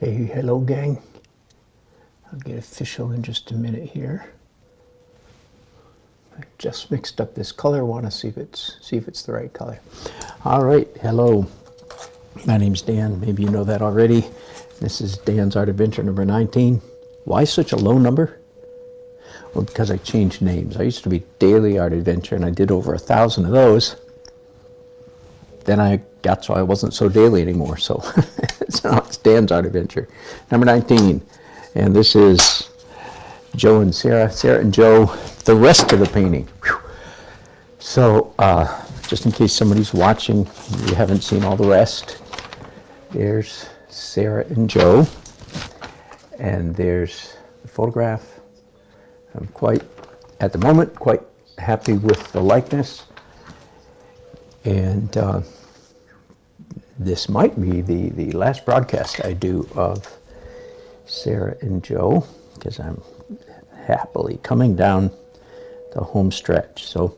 Hey, hello gang. I'll get official in just a minute here. I just mixed up this color. Want to see if it's the right color. All right, hello. My name's Dan. Maybe you know that already. This is Dan's Art Adventure number 19. Why such a low number? Well, because I changed names. I used to be Daily Art Adventure, and I did over 1,000 of those. Then I got so I wasn't so daily anymore. So, so now it's Dan's Art Adventure number 19. And this is Joe and Sara, Sara and Joe, the rest of the painting. Whew. So, just in case somebody's watching, you haven't seen all the rest, there's Sara and Joe, and there's the photograph. I'm at the moment, quite happy with the likeness. And this might be the last broadcast I do of Sara and Joe, because I'm happily coming down the home stretch. So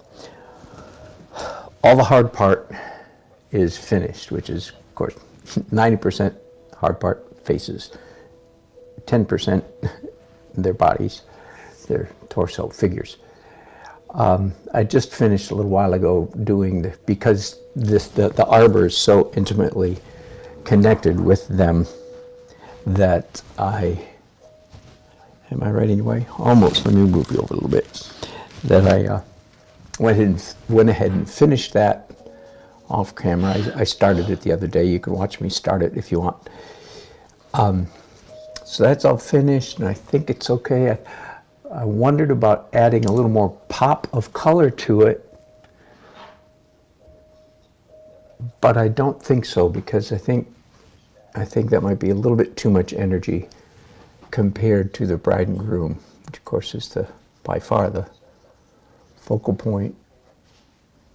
all the hard part is finished, which is, of course, 90% hard part, faces, 10% their bodies, their torso, figures. I just finished a little while ago doing because the arbor is so intimately connected with them that am I right anyway? Almost. Let me move you over a little bit. That I went ahead and finished that off camera. I started it the other day. You can watch me start it if you want. So that's all finished, and I think it's okay. I wondered about adding a little more pop of color to it, but I don't think so, because I think that might be a little bit too much energy compared to the bride and groom, which of course is by far the focal point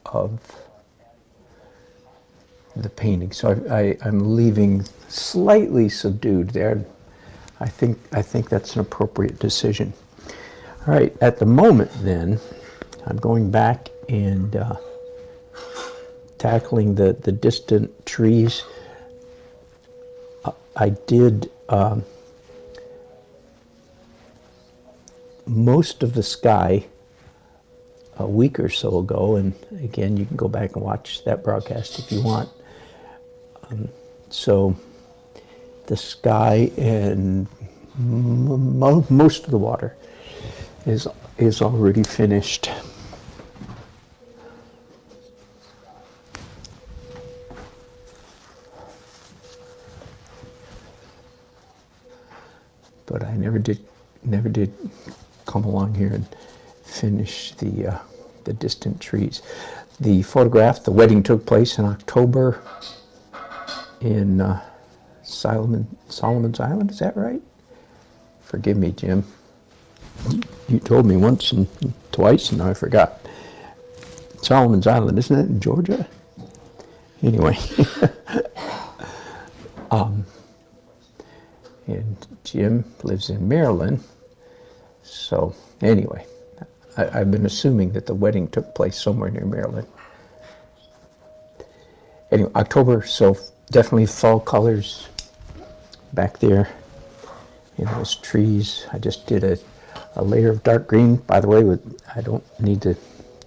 of the painting. So I'm leaving slightly subdued there. I think that's an appropriate decision. All right, at the moment then, I'm going back and tackling the distant trees. I did most of the sky a week or so ago, and again, you can go back and watch that broadcast if you want. So the sky and most of the water is already finished. But I never did come along here and finish the distant trees. The photograph, the wedding took place in October in Solomon's Island. Is that right? Forgive me, Jim. You told me once and twice, and now I forgot. Solomon's Island, isn't it in Georgia? Anyway. And Jim lives in Maryland. So anyway, I've been assuming that the wedding took place somewhere near Maryland. Anyway, October, so definitely fall colors back there in those trees. I just did a layer of dark green. By the way, I don't need to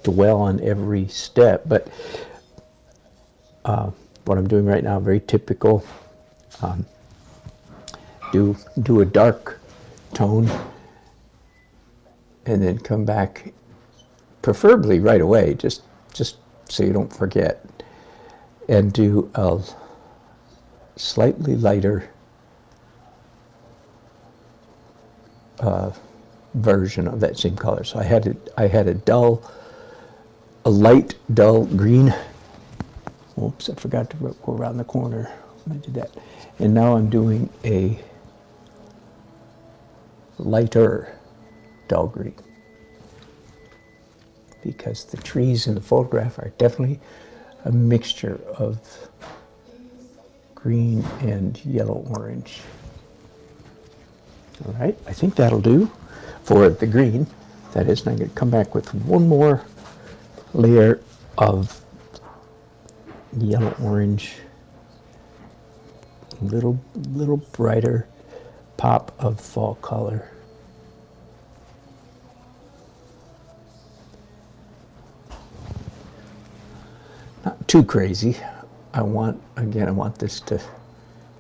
dwell on every step, but what I'm doing right now, very typical. Do a dark tone, and then come back, preferably right away, just so you don't forget, and do a slightly lighter version of that same color. So I had a light dull green. Oops, I forgot to go around the corner when I did that. And now I'm doing a lighter dull green, because the trees in the photograph are definitely a mixture of green and yellow orange. All right, I think that'll do for the green. That is, and I'm going to come back with one more layer of yellow orange, a little brighter, pop of fall color. Not too crazy. I want this to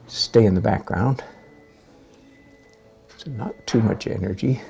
stay in the background. So not too much energy.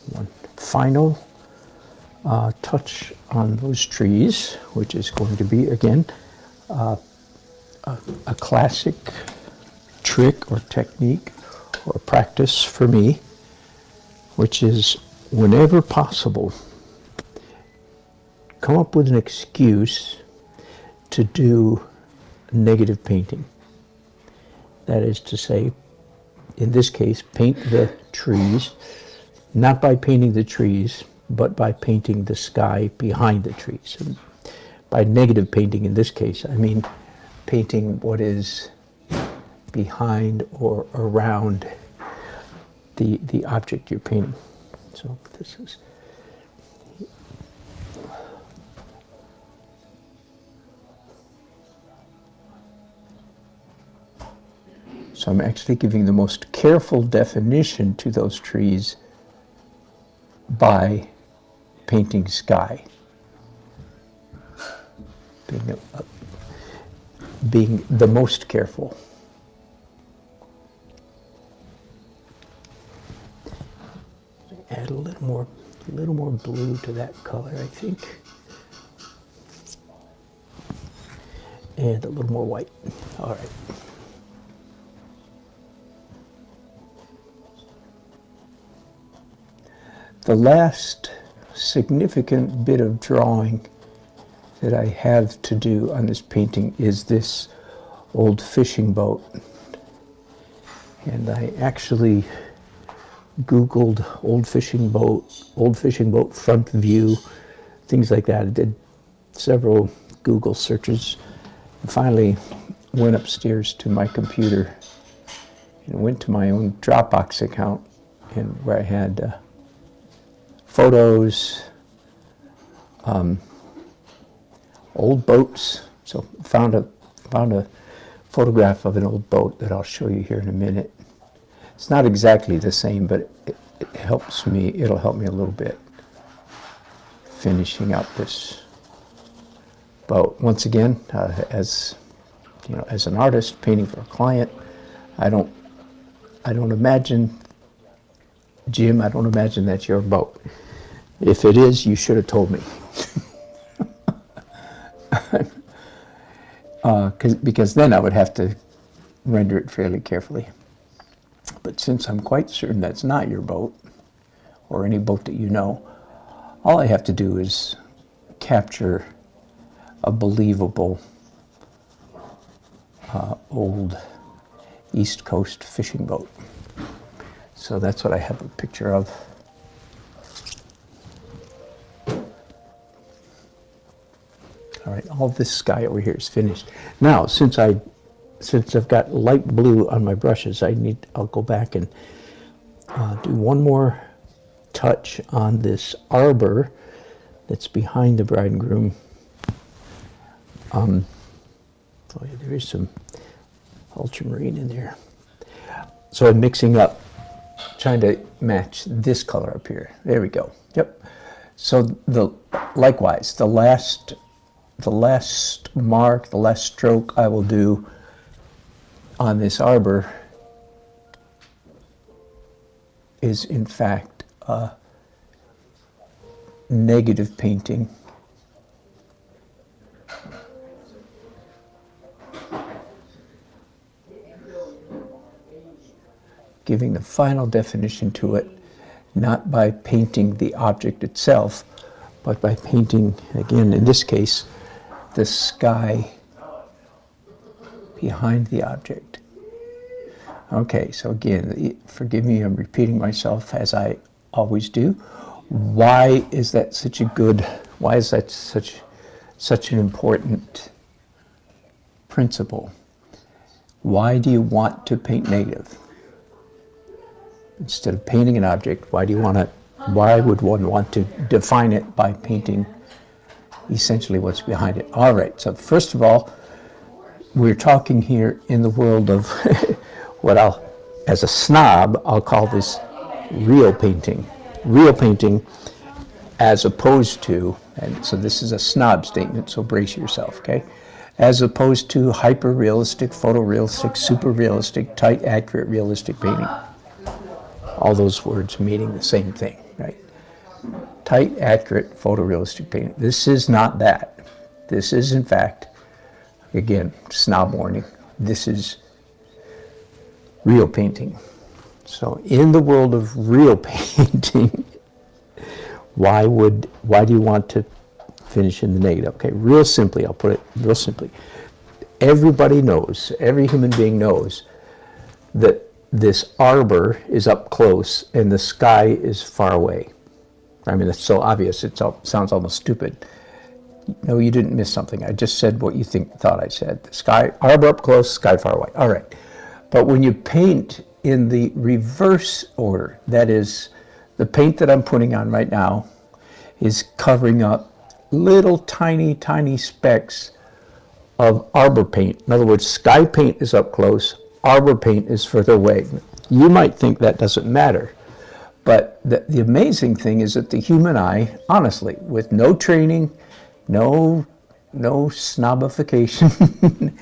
One final touch on those trees, which is going to be, again, a classic trick or technique or practice for me, which is whenever possible, come up with an excuse to do negative painting. That is to say, in this case, paint the trees, not by painting the trees, but by painting the sky behind the trees. And by negative painting in this case, I mean painting what is behind or around the object you're painting. So this is... So I'm actually giving the most careful definition to those trees by painting sky. Being the most careful. Add a little more blue to that color, I think. And a little more white. All right. The last significant bit of drawing that I have to do on this painting is this old fishing boat. And I actually Googled old fishing boat front view, things like that. I did several Google searches and finally went upstairs to my computer and went to my own Dropbox account, and where I had photos, old boats. So found a photograph of an old boat that I'll show you here in a minute. It's not exactly the same, but it helps me. It'll help me a little bit finishing up this boat. Once again, as you know, as an artist painting for a client, I don't imagine, Jim, I don't imagine that's your boat. If it is, you should have told me. Because then I would have to render it fairly carefully. But since I'm quite certain that's not your boat, or any boat that you know, all I have to do is capture a believable old East Coast fishing boat. So that's what I have a picture of. All right, all this sky over here is finished. Now, since I've got light blue on my brushes, I'll go back and do one more touch on this arbor that's behind the bride and groom. Oh yeah, there is some ultramarine in there. So I'm mixing up, trying to match this color up here. There we go. Yep. So likewise, the last mark, the last stroke I will do on this arbor is in fact a negative painting. Giving the final definition to it, not by painting the object itself, but by painting, again, in this case, the sky behind the object. Okay, so again, forgive me, I'm repeating myself as I always do. Why is that such an important principle? Why do you want to paint negative? Instead of painting an object, why would one want to define it by painting essentially what's behind it? All right, so first of all, we're talking here in the world of what as a snob, I'll call this real painting. Real painting as opposed to, and so this is a snob statement, so brace yourself, okay? As opposed to hyper-realistic, photorealistic, super-realistic, tight, accurate, realistic painting. All those words meaning the same thing, right? Tight, accurate, photorealistic painting. This is not that. This is, in fact, again, snob warning, this is real painting. So in the world of real painting, why do you want to finish in the negative? Okay, real simply, I'll put it real simply. Everybody knows, every human being knows that this arbor is up close and the sky is far away. I mean, it's so obvious, it sounds almost stupid. No, you didn't miss something. I just said what you thought I said. The sky, arbor up close, sky far away. All right. But when you paint in the reverse order, that is, the paint that I'm putting on right now is covering up little tiny, tiny specks of arbor paint. In other words, sky paint is up close, arbor paint is further away. You might think that doesn't matter, but the amazing thing is that the human eye, honestly, with no training, no snobification,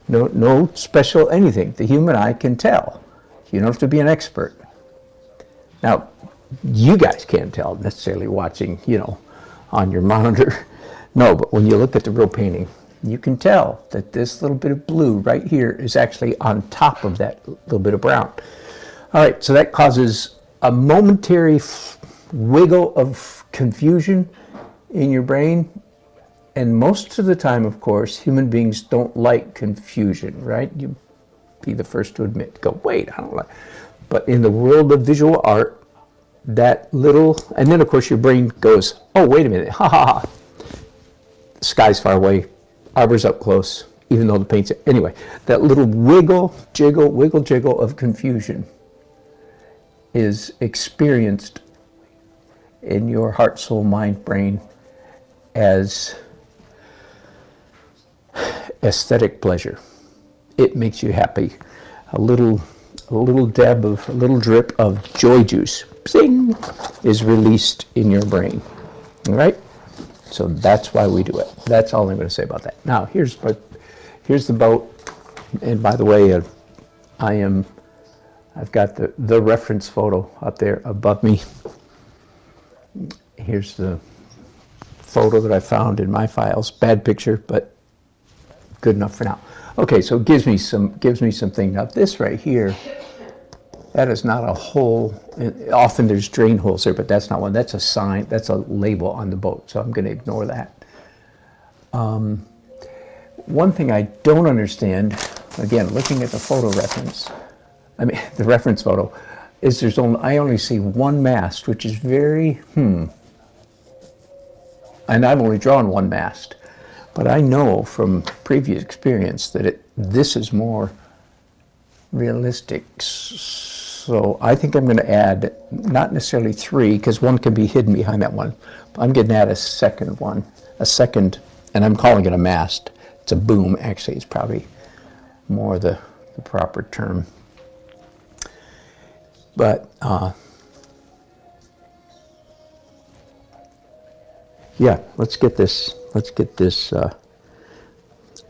no special anything, the human eye can tell. You don't have to be an expert. Now, you guys can't tell necessarily watching, on your monitor. No, but when you look at the real painting, you can tell that this little bit of blue right here is actually on top of that little bit of brown. All right, so that causes a momentary wiggle of confusion in your brain. And most of the time, of course, human beings don't like confusion, right? You'd be the first to admit, go, wait, I don't like. But in the world of visual art, that little, and then of course your brain goes, oh, wait a minute, ha ha ha. The sky's far away, arbor's up close, even though the paint's, anyway, that little wiggle jiggle of confusion is experienced in your heart, soul, mind, brain as aesthetic pleasure. It makes you happy. A little drip of joy juice, zing, is released in your brain. All right? So that's why we do it. That's all I'm going to say about that. Now, here's the boat. And by the way, I've got the reference photo up there above me. Here's the photo that I found in my files. Bad picture, but good enough for now. Okay, so it gives me something. Now this right here, that is not a hole. Often there's drain holes there, but that's not one. That's a sign. That's a label on the boat. So I'm going to ignore that. One thing I don't understand, again, looking at the photo reference, the reference photo, is I only see one mast, which is very, and I've only drawn one mast. But I know from previous experience that this is more realistic. So I think I'm going to add, not necessarily 3, because one can be hidden behind that one. But I'm going to add a second one, and I'm calling it a mast. It's a boom, actually. It's probably more the proper term. But yeah, let's get this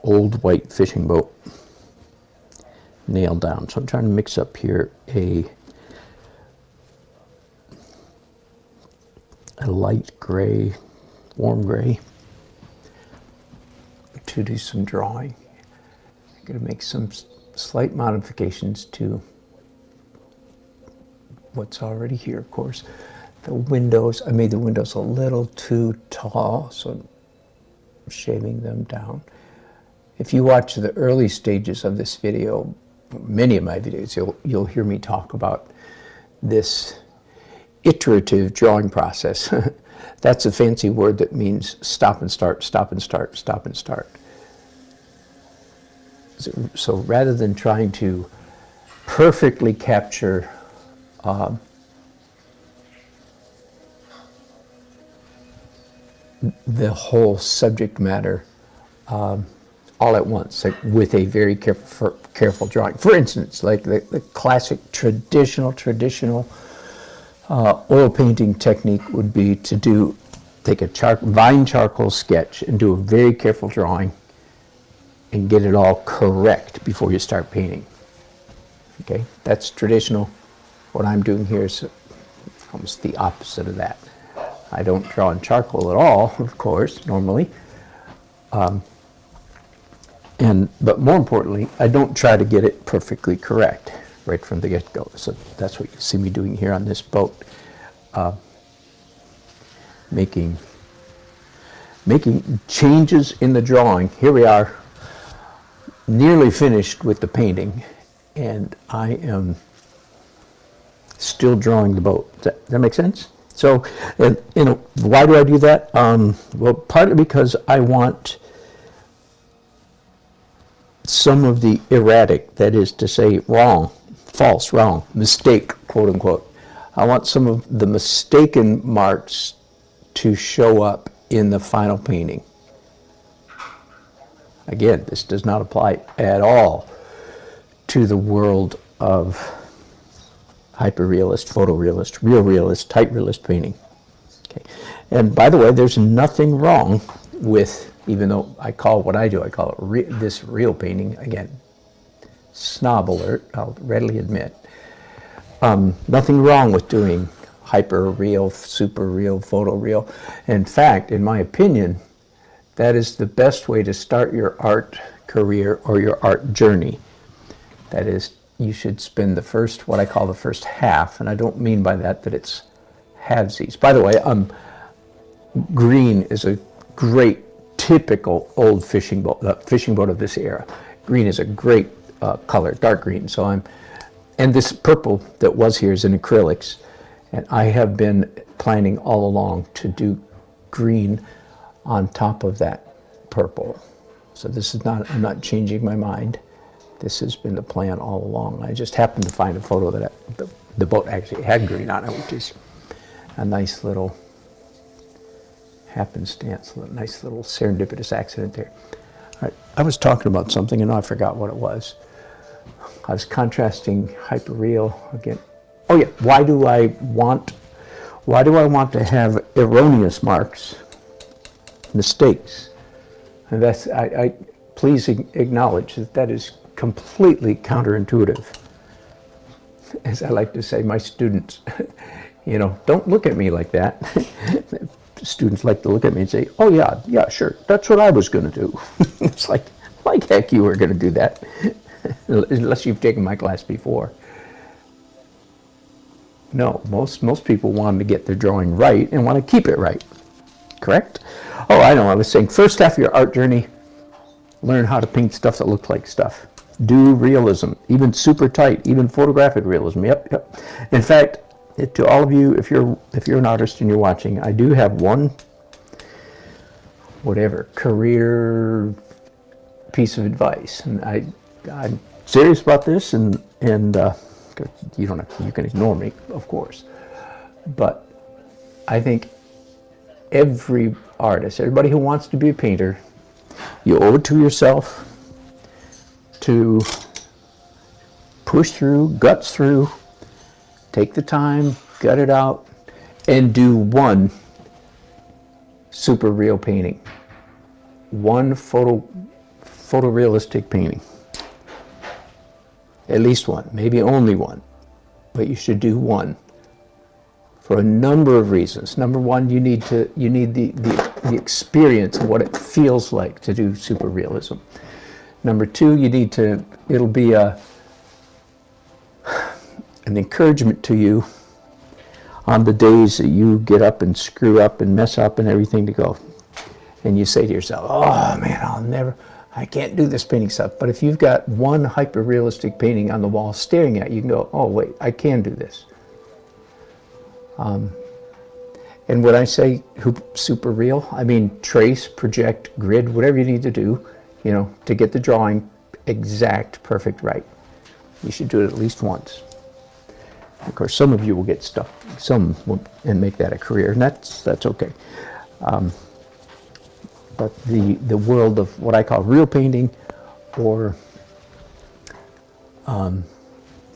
old white fishing boat nailed down. So I'm trying to mix up here a light gray, warm gray, to do some drawing. I'm going to make some slight modifications to what's already here, of course. The windows, I made the windows a little too tall, so shaving them down. If you watch the early stages of this video, many of my videos, you'll hear me talk about this iterative drawing process. That's a fancy word that means stop and start, stop and start, stop and start. So rather than trying to perfectly capture the whole subject matter all at once, like with a very careful drawing. For instance, like the classic traditional oil painting technique would be to take a vine charcoal sketch and do a very careful drawing and get it all correct before you start painting. Okay, that's traditional. What I'm doing here is almost the opposite of that. I don't draw in charcoal at all, of course, normally. But more importantly, I don't try to get it perfectly correct right from the get-go. So that's what you see me doing here on this boat. Making changes in the drawing. Here we are, nearly finished with the painting, and I am still drawing the boat. Does that make sense? So, why do I do that? Well, partly because I want some of the erratic, that is to say, wrong, false, wrong, mistake, quote unquote. I want some of the mistaken marks to show up in the final painting. Again, this does not apply at all to the world of hyperrealist, photorealist, real realist, type realist painting. Okay. And by the way, there's nothing wrong with, even though I call what I do, I call it this real painting, again, snob alert, I'll readily admit. Nothing wrong with doing hyper real, super real, photo real. In fact, in my opinion, that is the best way to start your art career or your art journey. That is, you should spend what I call the first half, and I don't mean by that it's halvesies. By the way, green is a great typical old fishing boat of this era. Green is a great color, dark green. And this purple that was here is in acrylics, and I have been planning all along to do green on top of that purple. So I'm not changing my mind. This has been the plan all along. I just happened to find a photo that the boat actually had green on it, which is a nice little happenstance, a nice little serendipitous accident there. All right, I was talking about something and I forgot what it was. I was contrasting hyperreal again. Oh yeah, why do I want to have erroneous marks, mistakes? And please acknowledge that is completely counterintuitive. As I like to say, my students, don't look at me like that. Students like to look at me and say, oh yeah, sure, that's what I was going to do. It's like heck you were going to do that, unless you've taken my class before. No, most people want to get their drawing right and want to keep it right, correct? Oh, I know, I was saying, first half of your art journey, learn how to paint stuff that looks like stuff. Do realism, even super tight, even photographic realism. Yep. In fact, to all of you, if you're an artist and you're watching, I do have one, career piece of advice, and I'm serious about this, and you can ignore me, of course, but I think every artist, everybody who wants to be a painter, you owe it to yourself to push through, guts through, take the time, gut it out, and do one super real painting, one photorealistic painting, at least one, maybe only one, but you should do one for a number of reasons. Number one, you need the experience of what it feels like to do super realism. Number two, it'll be an encouragement to you on the days that you get up and screw up and mess up and everything to go. and you say to yourself, oh man, I can't do this painting stuff. But if you've got one hyper-realistic painting on the wall staring at you, you can go, oh wait, I can do this. And when I say super real, I mean trace, project, grid, whatever you need to do, to get the drawing exact, perfect right. You should do it at least once. Of course, some of you will get stuck, and make that a career, and that's okay. But the world of what I call real painting, or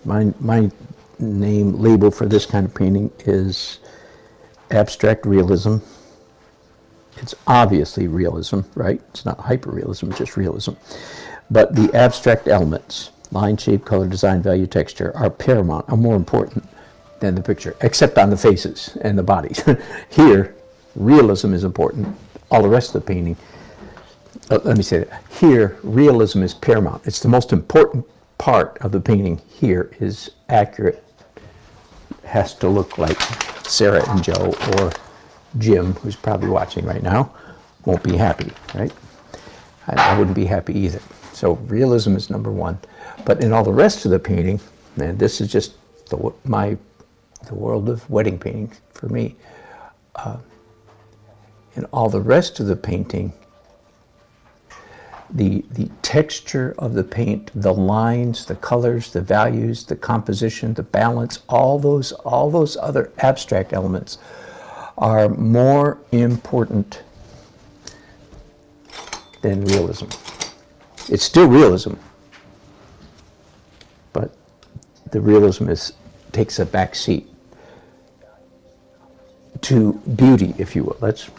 my label for this kind of painting is abstract realism. It's obviously realism, right? It's not hyper-realism, just realism. But the abstract elements, line, shape, color, design, value, texture, are paramount, are more important than the picture, except on the faces and the bodies. Here, realism is important. All the rest of the painting, let me say that. Here, realism is paramount. It's the most important part of the painting. Here is accurate. Has to look like Sarah and Joe, or Jim, who's probably watching right now, won't be happy, right? I wouldn't be happy either. So realism is number one. But in all the rest of the painting, and this is just the world of wedding painting for me, in all the rest of the painting, the texture of the paint, the lines, the colors, the values, the composition, the balance, all those other abstract elements are more important than realism. It's still realism, but the realism takes a back seat to beauty, if you will. That's a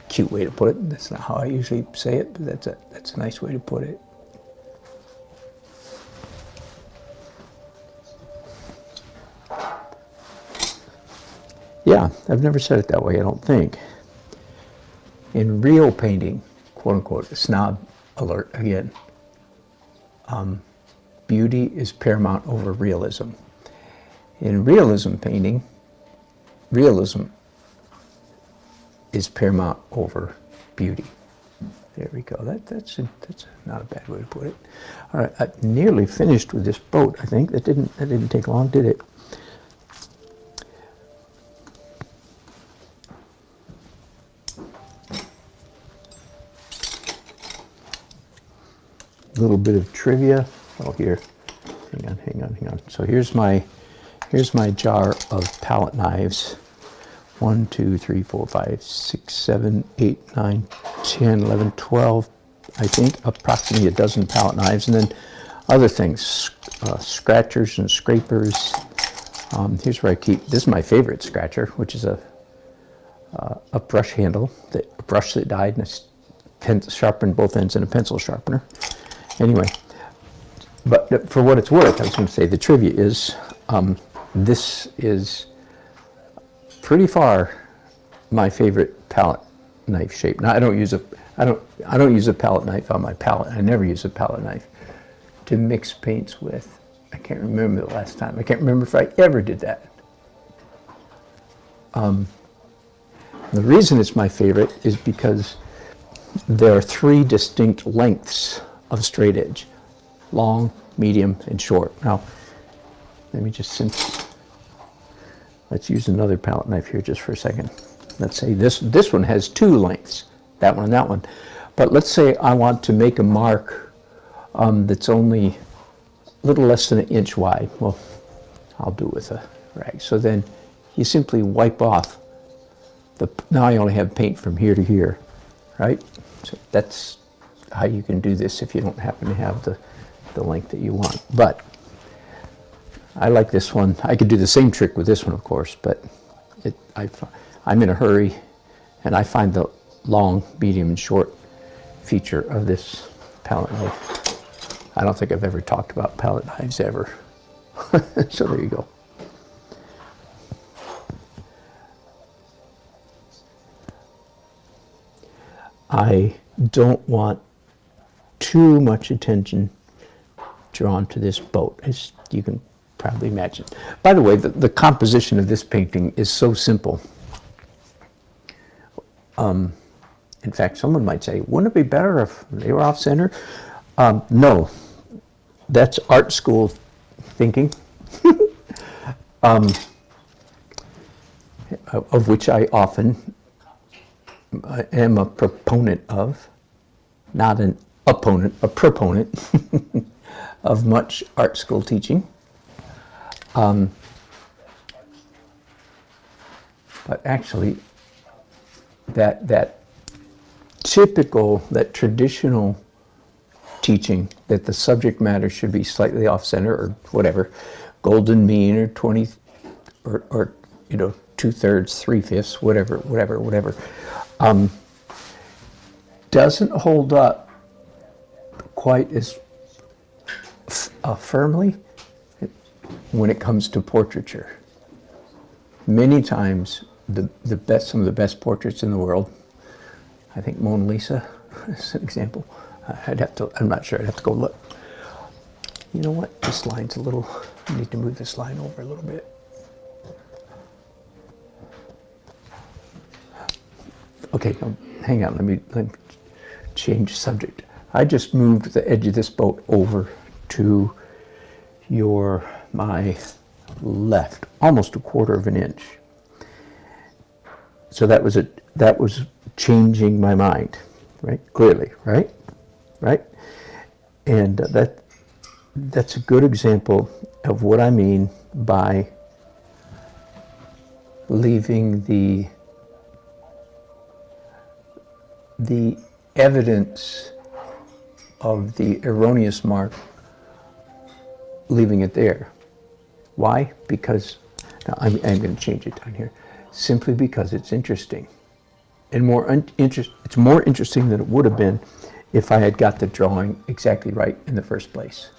cute way to put it. That's not how I usually say it, but that's a nice way to put it. Yeah, I've never said it that way, I don't think. In real painting, quote unquote, snob alert again, beauty is paramount over realism. In realism painting, realism is paramount over beauty. There we go. That's not a bad way to put it. All right, I nearly finished with this boat. I think that didn't take long, did it? A little bit of trivia. Oh, here. Hang on. So here's my jar of palette knives. 1, 2, 3, 4, 5, 6, 7, 8, 9, 10, 11, 12, I think, approximately a dozen palette knives, and then other things, scratchers and scrapers. Here's where I keep, this is my favorite scratcher, which is a brush handle, a brush that died, and sharpened both ends in a pencil sharpener. Anyway, but for what it's worth, I was going to say the trivia is, this is pretty far my favorite palette knife shape. Now I don't use a palette knife on my palette. I never use a palette knife to mix paints with. I can't remember the last time. I can't remember if I ever did that. The reason it's my favorite is because there are 3 distinct lengths of straight edge: long, medium, and short. Now, let me just let's use another palette knife here just for a second. Let's say this one has 2 lengths, that one and that one. But let's say I want to make a mark that's only a little less than 1 inch wide. Well, I'll do it with a rag. So then you simply wipe off now I only have paint from here to here, right? So that's how you can do this if you don't happen to have the length that you want. But I like this one. I could do the same trick with this one, of course, but I'm in a hurry, and I find the long, medium, and short feature of this palette knife. I don't think I've ever talked about palette knives ever. So there you go. I don't want too much attention drawn to this boat, as you can probably imagine. By the way, the composition of this painting is so simple. In fact, someone might say, wouldn't it be better if they were off center? No, that's art school thinking, of which I often am a proponent of, not an opponent, a proponent of much art school teaching. But actually, that traditional teaching that the subject matter should be slightly off center or whatever, golden mean or 20 or 2/3, 3/5, whatever, doesn't hold up quite as firmly when it comes to portraiture. Many times, some of the best portraits in the world, I think Mona Lisa is an example. I'm not sure, I'd have to go look. You know what, this line's I need to move this line over a little bit. Okay, no, hang on, let me change subject. I just moved the edge of this boat over to my left, almost 1/4 of an inch. So that was changing my mind, right? Clearly, right? And that's a good example of what I mean by leaving the evidence of the erroneous mark, leaving it there. Why? Because, now I'm going to change it down here, simply because it's interesting. And it's more interesting than it would have been if I had got the drawing exactly right in the first place.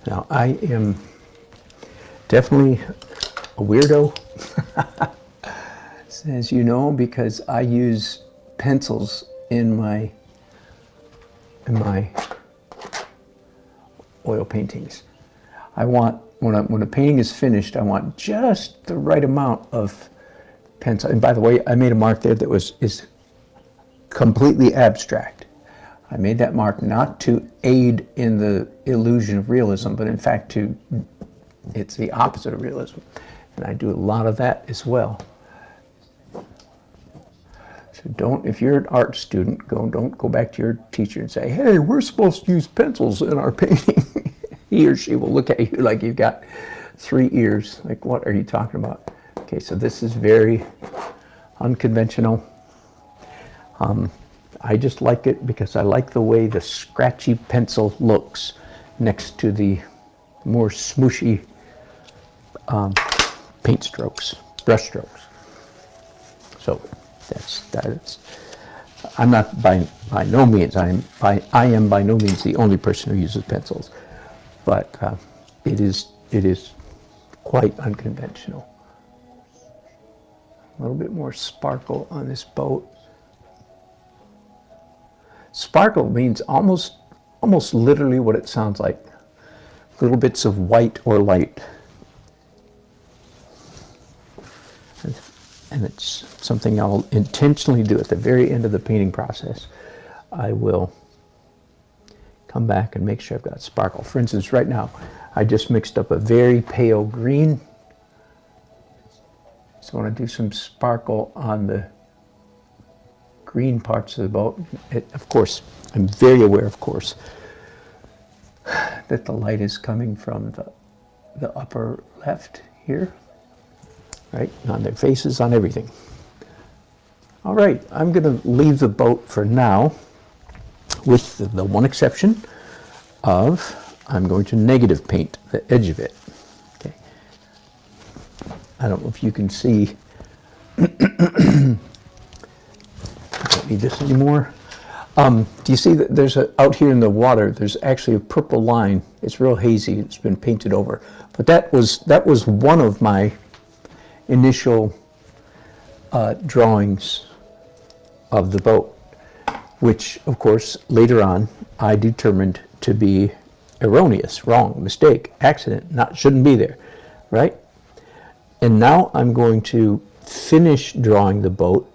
Now, I am definitely a weirdo, as you know, because I use pencils in my oil paintings. I want, when a painting is finished, I want just the right amount of pencil. And by the way, I made a mark there that is completely abstract. I made that mark not to aid in the illusion of realism, but in fact it's the opposite of realism. And I do a lot of that as well. So if you're an art student, don't go back to your teacher and say, hey, we're supposed to use pencils in our painting. He or she will look at you like you've got 3 ears. Like, what are you talking about? Okay, so this is very unconventional. I just like it because I like the way the scratchy pencil looks next to the more smooshy paint strokes, brush strokes. So that's. I'm not by no means. I am by no means the only person who uses pencils, but it is quite unconventional. A little bit more sparkle on this boat. Sparkle means almost literally what it sounds like. Little bits of white or light. And it's something I'll intentionally do at the very end of the painting process. I will come back and make sure I've got sparkle. For instance, right now, I just mixed up a very pale green. So I want to do some sparkle on the green parts of the boat. Of course, I'm very aware, of course, that the light is coming from the upper left here, right? On their faces, on everything. All right, I'm going to leave the boat for now, with the one exception of I'm going to negative paint the edge of it. Okay. I don't know if you can see. I don't need this anymore. Do you see that there's out here in the water, there's actually a purple line. It's real hazy, it's been painted over. But that was one of my initial drawings of the boat, which of course later on I determined to be erroneous, wrong, mistake, accident, shouldn't be there, right? And now I'm going to finish drawing the boat,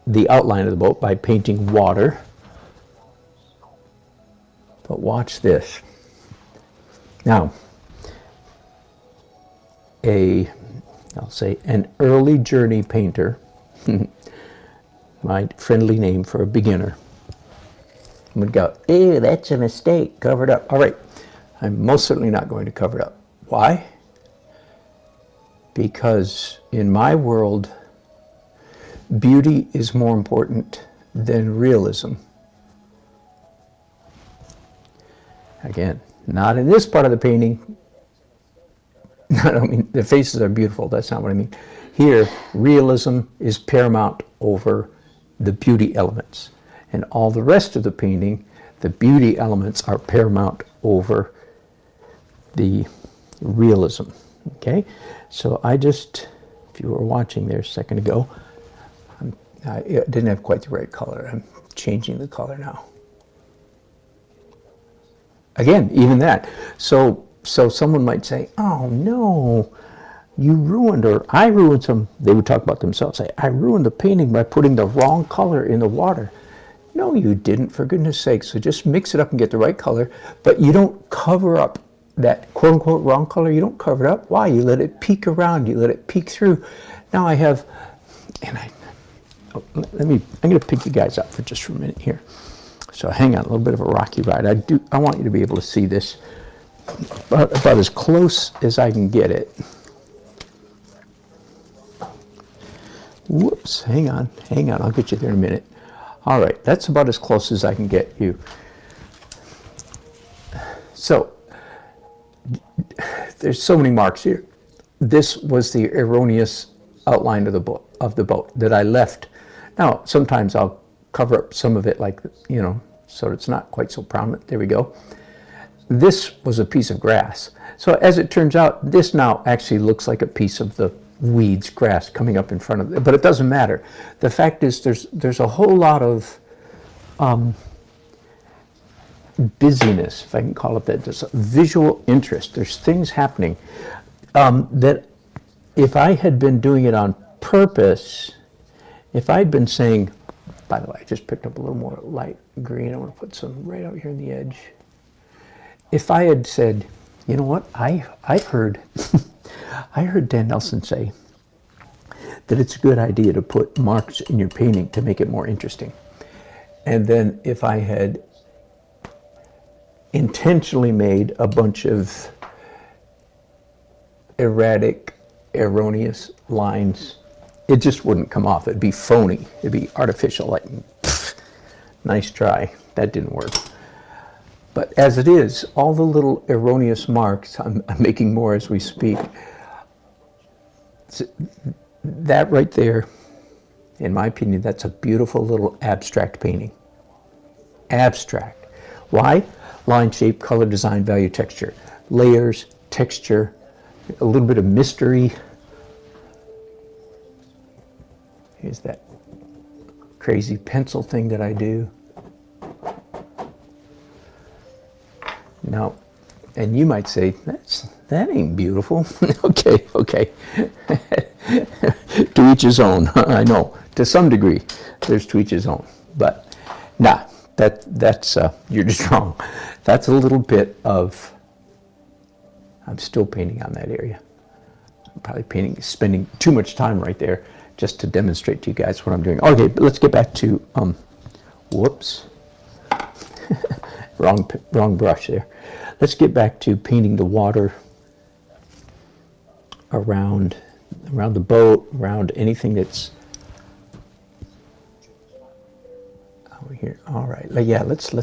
the outline of the boat, by painting water. But watch this. Now, I'll say an early journey painter, my friendly name for a beginner, would go, ew, that's a mistake, cover it up. All right, I'm most certainly not going to cover it up. Why? Because in my world, beauty is more important than realism. Again, not in this part of the painting. I don't mean the faces are beautiful, that's not what I mean. Here, realism is paramount over the beauty elements. And all the rest of the painting, the beauty elements are paramount over the realism. Okay? So I just, if you were watching there a second ago, I didn't have quite the right color. I'm changing the color now. Again, even that. So someone might say, oh no, you ruined, or I ruined some, they would talk about themselves, say, I ruined the painting by putting the wrong color in the water. No, you didn't, for goodness sake. So just mix it up and get the right color, but you don't cover up that quote unquote wrong color. You don't cover it up. Why? You let it peek around, you let it peek through. Now I have, and I'm going to pick you guys up for just for a minute here. So hang on, a little bit of a rocky ride. I want you to be able to see this about as close as I can get it. Whoops, hang on, I'll get you there in a minute. All right, that's about as close as I can get you. So, there's so many marks here. This was the erroneous outline of the boat that I left. Now, sometimes I'll cover up some of it, like, you know, so it's not quite so prominent. There we go. This was a piece of grass. So as it turns out, this now actually looks like a piece of the weeds, grass coming up in front of it, but it doesn't matter. The fact is there's a whole lot of busyness, if I can call it that. There's a visual interest. There's things happening that if I had been doing it on purpose, if I'd been saying, by the way, I just picked up a little more light green. I want to put some right out here on the edge. If I had said, you know what, I've heard, I heard Dan Nelson say that it's a good idea to put marks in your painting to make it more interesting. And then if I had intentionally made a bunch of erratic, erroneous lines, it just wouldn't come off. It'd be phony. It'd be artificial, like, pfft, nice try. That didn't work. But as it is, all the little erroneous marks, I'm making more as we speak. That right there, in my opinion, that's a beautiful little abstract painting. Abstract. Why? Line, shape, color, design, value, texture. Layers, texture, a little bit of mystery. Here's that crazy pencil thing that I do. Now, and you might say, that ain't beautiful. okay. To each his own. I know, to some degree, there's to each his own. But, nah, that's you're just wrong. That's a little bit of, I'm still painting on that area. I'm probably spending too much time right there just to demonstrate to you guys what I'm doing. Okay, but let's get back to, whoops. wrong brush there. Let's get back to painting the water around the boat, around anything that's over here. All right, yeah, let's.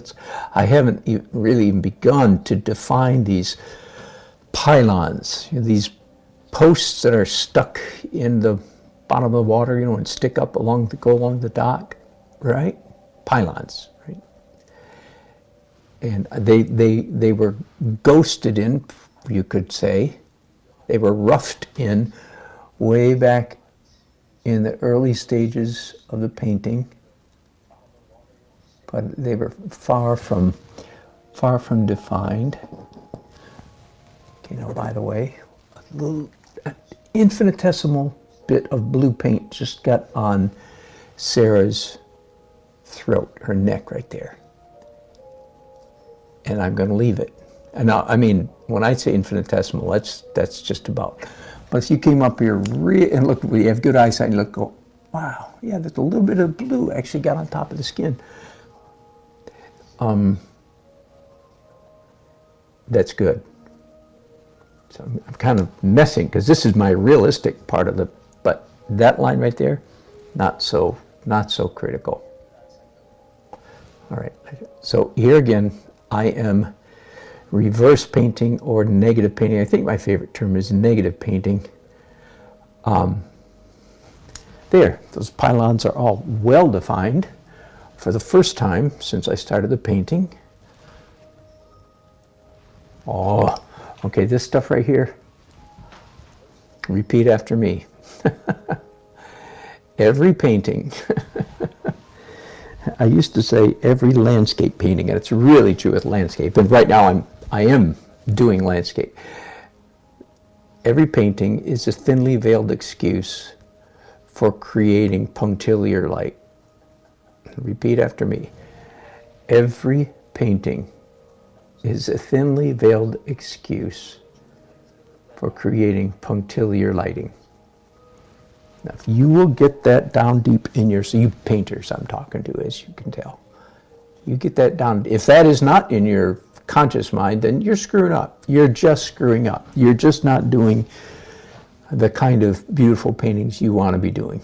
I haven't really even begun to define these pylons, these posts that are stuck in the bottom of the water, and stick up go along the dock, right? Pylons, right? And they were ghosted in, you could say. They were roughed in way back in the early stages of the painting, but they were far from defined. You know, by the way, a little infinitesimal bit of blue paint just got on Sarah's throat, her neck right there. And I'm going to leave it. And now, I mean, when I say infinitesimal, that's just about. But if you came up here and look, we have good eyesight, and look, go, wow, yeah, there's a little bit of blue actually got on top of the skin. That's good. So I'm kind of messing because this is my realistic part of the, but that line right there, not so critical. All right, so here again, I am reverse painting or negative painting. I think my favorite term is negative painting. There, those pylons are all well defined for the first time since I started the painting. Oh, okay, this stuff right here, repeat after me. Every painting, I used to say every landscape painting, and it's really true with landscape, and right now I am doing landscape. Every painting is a thinly veiled excuse for creating punctiliar light. Repeat after me. Every painting is a thinly veiled excuse for creating punctiliar lighting. Now, if you will get that down deep in your, so you painters I'm talking to, as you can tell, you get that down. If that is not in your conscious mind, then you're screwing up. You're just screwing up. You're just not doing the kind of beautiful paintings you want to be doing.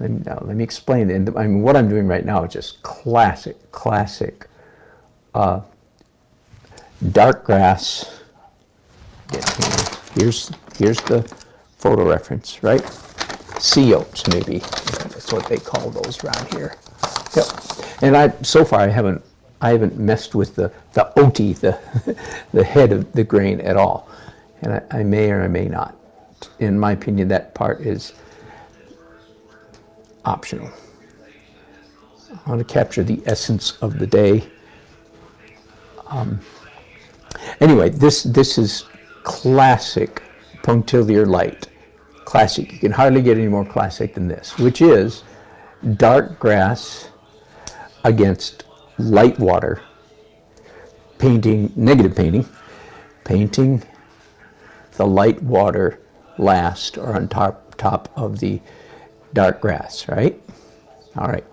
Let me explain. And I mean, what I'm doing right now is just classic dark grass. Here's the photo reference, right? Sea oats, maybe. That's what they call those around here. Yep. And so far I haven't messed with the oaty, the head of the grain at all. And I may or I may not. In my opinion, that part is optional. I want to capture the essence of the day. Anyway, this is classic punctiliar light. Classic. You can hardly get any more classic than this, which is dark grass against light water, painting, negative painting, painting the light water last or on top of the dark grass, right? All right.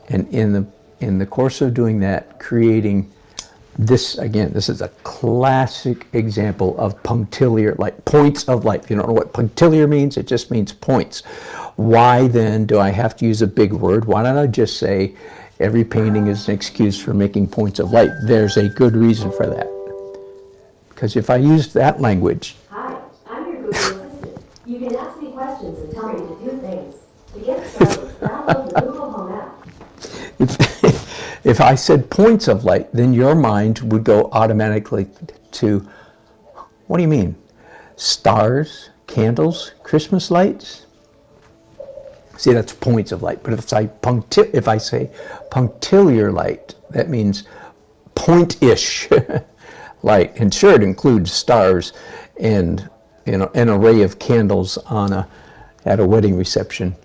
And in the course of doing that, creating this, again, this is a classic example of punctiliar light, points of light. If you don't know what punctiliar means, it just means points. Why then do I have to use a big word? Why don't I just say every painting is an excuse for making points of light? There's a good reason for that. Because if I used that language... Hi, I'm your Google Assistant. You can ask me questions and tell me to do things. To get started, download the Google Home app. If I said points of light, then your mind would go automatically to, what do you mean? Stars, candles, Christmas lights? See, that's points of light. But if I say punctiliar light, that means point-ish light. And sure, it includes stars and an array of candles at a wedding reception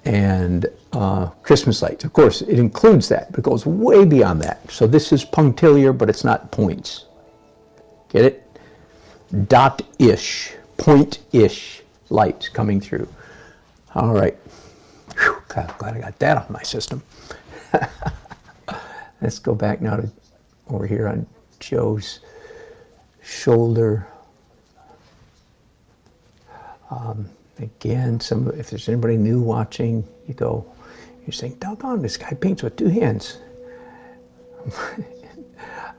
and Christmas lights. Of course, it includes that, but it goes way beyond that. So this is punctiliar, but it's not points. Get it? Dot-ish, point-ish lights coming through. All right. Whew, God, glad I got that off my system. Let's go back now to over here on Joe's shoulder. Again, if there's anybody new watching, you're saying, doggone, this guy paints with two hands.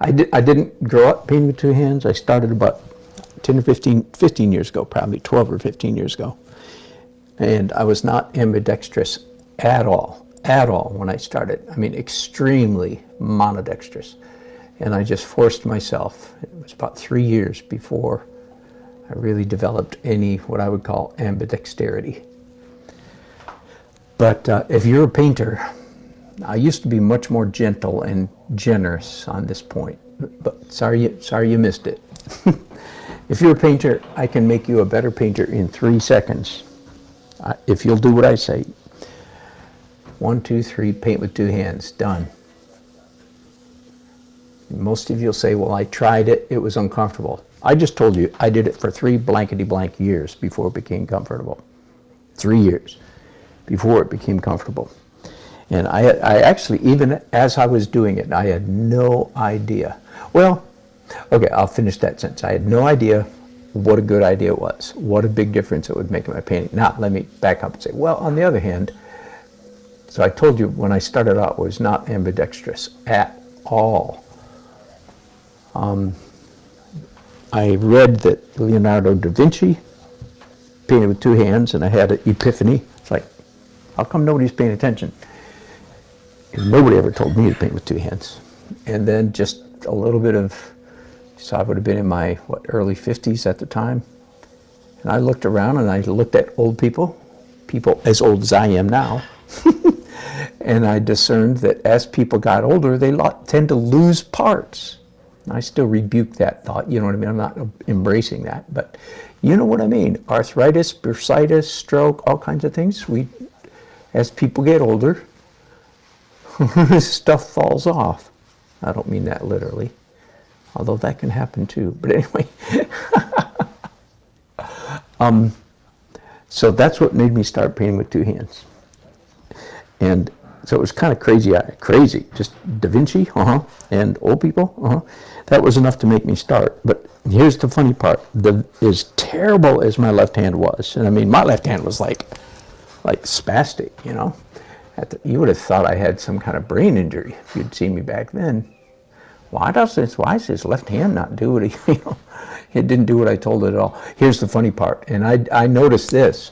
I didn't grow up painting with two hands. I started about 10 or 15 years ago, probably 12 or 15 years ago. And I was not ambidextrous at all when I started. I mean, extremely monodextrous. And I just forced myself. It was about 3 years before I really developed any, what I would call, ambidexterity. But if you're a painter, I used to be much more gentle and generous on this point. But sorry you missed it. If you're a painter, I can make you a better painter in 3 seconds. If you'll do what I say. 1, 2, 3, paint with 2 hands, done. Most of you will say, well, I tried it, it was uncomfortable. I just told you, I did it for 3 blankety blank years before it became comfortable. 3 years before it became comfortable. And I actually, even as I was doing it, I had no idea. Well, okay, I'll finish that sentence. I had no idea what a good idea it was, what a big difference it would make in my painting. Now, let me back up and say, well, on the other hand, so I told you when I started out, I was not ambidextrous at all. I read that Leonardo da Vinci painted with 2 hands, and I had an epiphany. It's like, how come nobody's paying attention? And nobody ever told me to paint with 2 hands. And then just a little bit of, so I would have been in my, early 50s at the time. And I looked around and I looked at old people as old as I am now. And I discerned that as people got older, they tend to lose parts. I still rebuke that thought, you know what I mean? I'm not embracing that, but you know what I mean. Arthritis, bursitis, stroke, all kinds of things. As people get older, stuff falls off. I don't mean that literally, although that can happen too. But anyway, so that's what made me start painting with 2 hands. And so it was kind of crazy, just Da Vinci, and old people, That was enough to make me start. But here's the funny part: as terrible as my left hand was, and I mean, my left hand was like spastic, you know. You would have thought I had some kind of brain injury if you'd seen me back then. Why does this left hand not do what it didn't do what I told it at all? Here's the funny part, and I noticed this.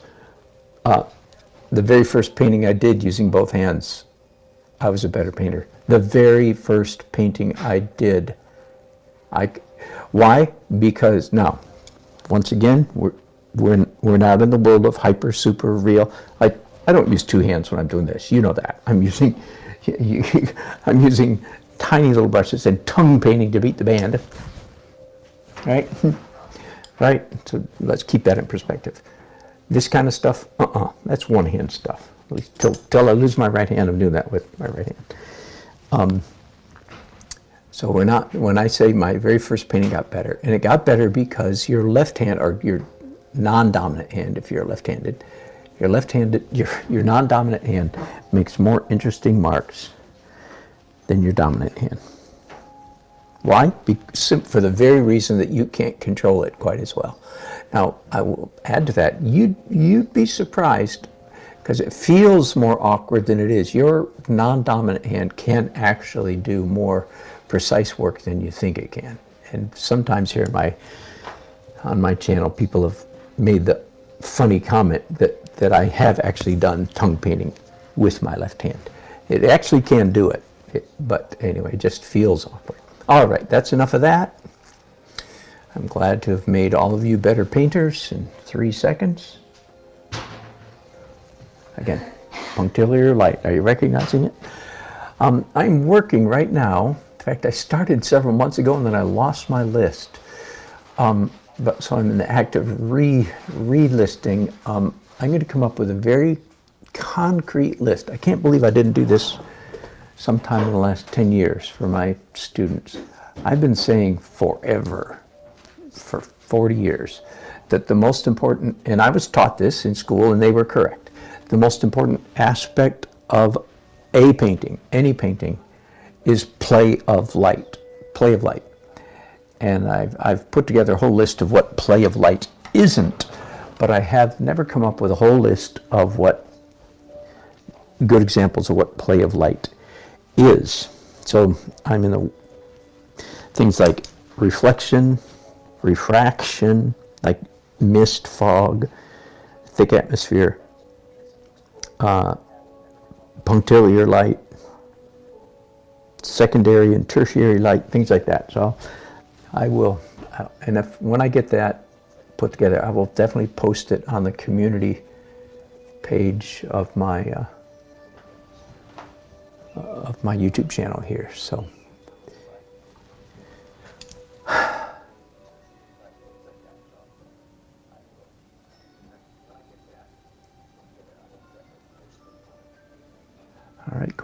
The very first painting I did using both hands, I was a better painter. The very first painting I did. Why? Because now, once again, we're not in the world of hyper, super, real. I don't use 2 hands when I'm doing this. You know that. I'm using tiny little brushes and tongue painting to beat the band. Right? Right? So let's keep that in perspective. This kind of stuff, that's 1 hand stuff. At least till I lose my right hand, I'm doing that with my right hand. So we're not, when I say my very first painting got better, and it got better because your left hand, or your non-dominant hand, if you're left-handed, your non-dominant hand makes more interesting marks than your dominant hand. Why? For the very reason that you can't control it quite as well. Now, I will add to that, you'd be surprised, because it feels more awkward than it is. Your non-dominant hand can actually do more precise work than you think it can. And sometimes here on my channel, people have made the funny comment that I have actually done tongue painting with my left hand. It actually can do it, but anyway, it just feels awkward. All right, that's enough of that. I'm glad to have made all of you better painters in 3 seconds. Again, punctiliar light. Are you recognizing it? I'm working right now. In fact, I started several months ago and then I lost my list. So I'm in the act of relisting. I'm going to come up with a very concrete list. I can't believe I didn't do this sometime in the last 10 years for my students. I've been saying forever, for 40 years, that the most important, and I was taught this in school and they were correct, the most important aspect of a painting, any painting, is play of light. Play of light. And I've put together a whole list of what play of light isn't, but I have never come up with a whole list of what good examples of what play of light is. So I'm in the things like reflection, refraction, like mist, fog, thick atmosphere, punctiliar light, secondary and tertiary light, things like that. So I will, and when I get that put together, I will definitely post it on the community page of my YouTube channel here. So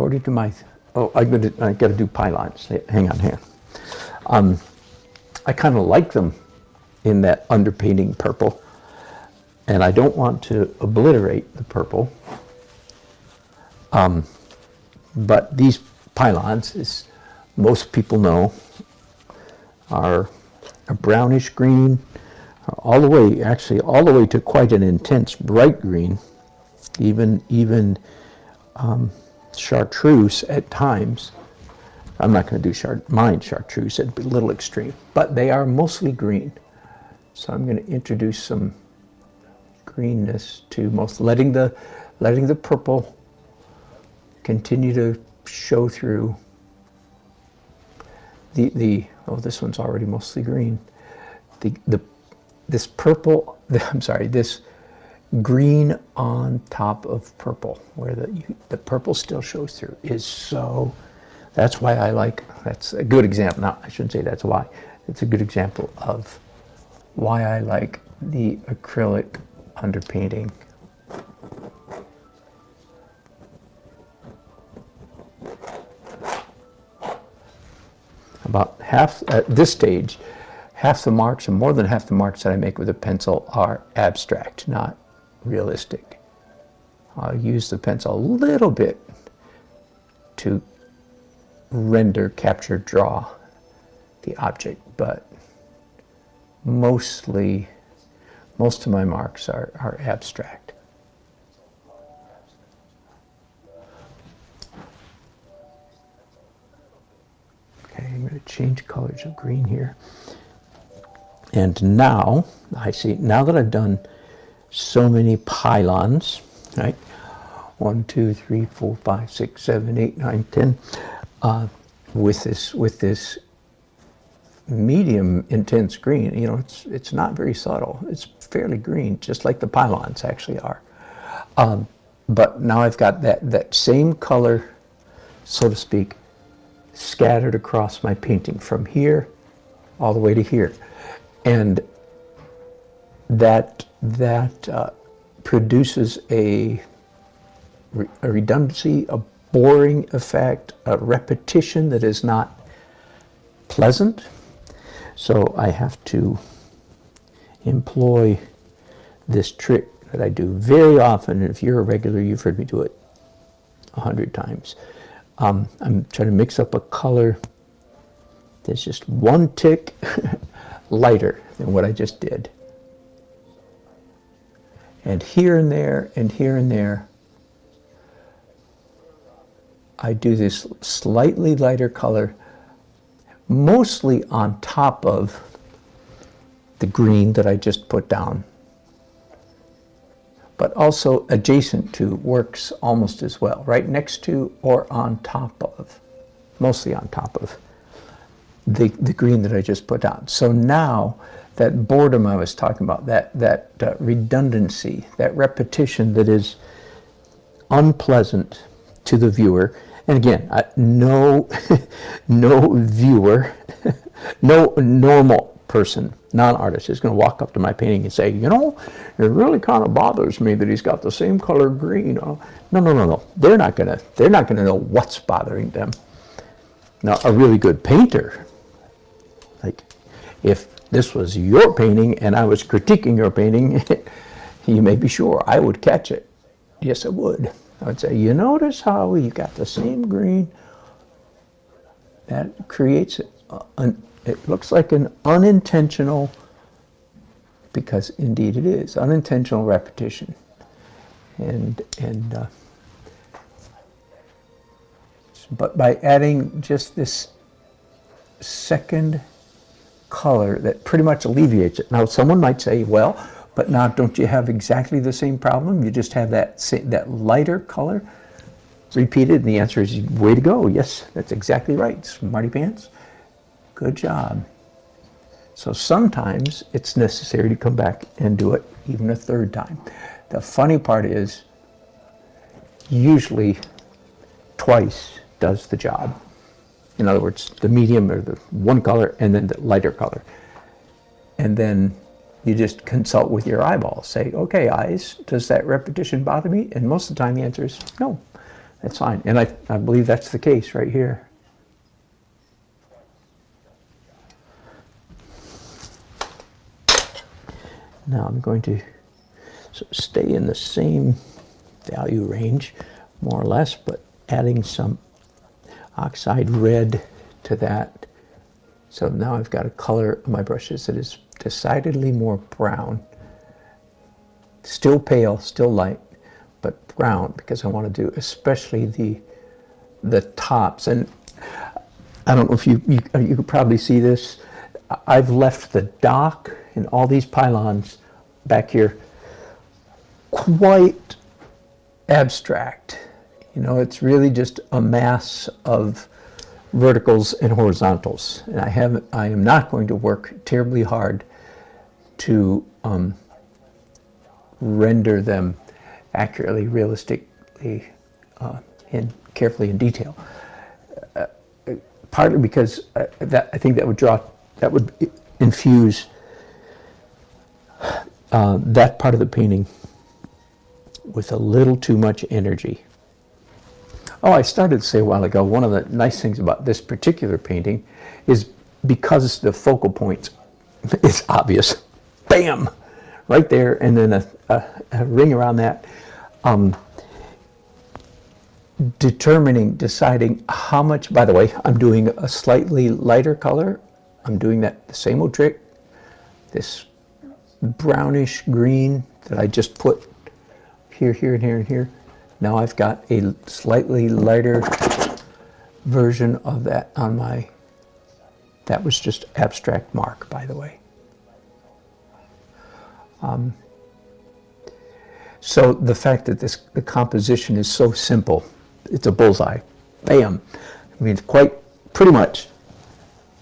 according to my, oh, I got to do pylons. Hang on here. I kind of like them in that underpainting purple, and I don't want to obliterate the purple. But these pylons, as most people know, are a brownish green, all the way, actually all the way to quite an intense bright green, even chartreuse at times. I'm not going to do mine chartreuse, it'd be a little extreme, but they are mostly green. So I'm going to introduce some greenness to most, letting the purple continue to show through. Oh, this one's already mostly green. This purple, I'm sorry, this green on top of purple, where the purple still shows through, is so, that's why I like, that's a good example. Now, I shouldn't say that's why. It's a good example of why I like the acrylic underpainting. About half, at this stage, half the marks, and more than half the marks that I make with a pencil are abstract, not realistic. I'll use the pencil a little bit to render, capture, draw the object, but most of my marks are abstract. Okay, I'm going to change colors of green here. And now, I see, now that I've done so many pylons, right? 1, 2, 3, 4, 5, 6, 7, 8, 9, 10, with this medium intense green, you know, it's not very subtle. It's fairly green, just like the pylons actually are. But now I've got that same color, so to speak, scattered across my painting from here all the way to here. And that produces a redundancy, a boring effect, a repetition that is not pleasant. So I have to employ this trick that I do very often. And if you're a regular, you've heard me do it 100 times. I'm trying to mix up a color that's just one tick lighter than what I just did. And here and there, and here and there, I do this slightly lighter color, mostly on top of the green that I just put down, but also adjacent to works almost as well, right next to or on top of, mostly on top of the green that I just put down. So now that boredom I was talking about, that redundancy, that repetition that is unpleasant to the viewer. And again, no viewer, no normal person, non-artist is going to walk up to my painting and say, you know, it really kind of bothers me that he's got the same color green. Oh, no. They're not going to know what's bothering them. Now, a really good painter, like if this was your painting and I was critiquing your painting, you may be sure I would catch it. Yes, I would. I would say, you notice how you got the same green? That creates it looks like an unintentional, because indeed it is, unintentional repetition. But by adding just this second color that pretty much alleviates it. Now someone might say, well, but now don't you have exactly the same problem? You just have that lighter color repeated, and the answer is, way to go. Yes, that's exactly right, smarty pants. Good job. So sometimes it's necessary to come back and do it even a third time. The funny part is, usually twice does the job. In other words, the medium or the one color and then the lighter color. And then you just consult with your eyeballs. Say, okay, eyes, does that repetition bother me? And most of the time the answer is no. That's fine. And I believe that's the case right here. Now I'm going to stay in the same value range, more or less, but adding some oxide red to that. So now I've got a color of my brushes that is decidedly more brown. Still pale, still light, but brown, because I want to do especially the tops. And I don't know if you could probably see this. I've left the dock and all these pylons back here quite abstract. You know, it's really just a mass of verticals and horizontals. And I am not going to work terribly hard to render them accurately, realistically, and carefully in detail. Partly because I think that would infuse that part of the painting with a little too much energy. Oh, I started to say a while ago, one of the nice things about this particular painting is because the focal point is obvious, bam, right there, and then a ring around that. Deciding how much, by the way, I'm doing a slightly lighter color. I'm doing the same old trick, this brownish green that I just put here, here, and here, and here. Now I've got a slightly lighter version of that on my, that was just abstract mark, by the way. So the fact that the composition is so simple, it's a bullseye, bam. I mean, it's pretty much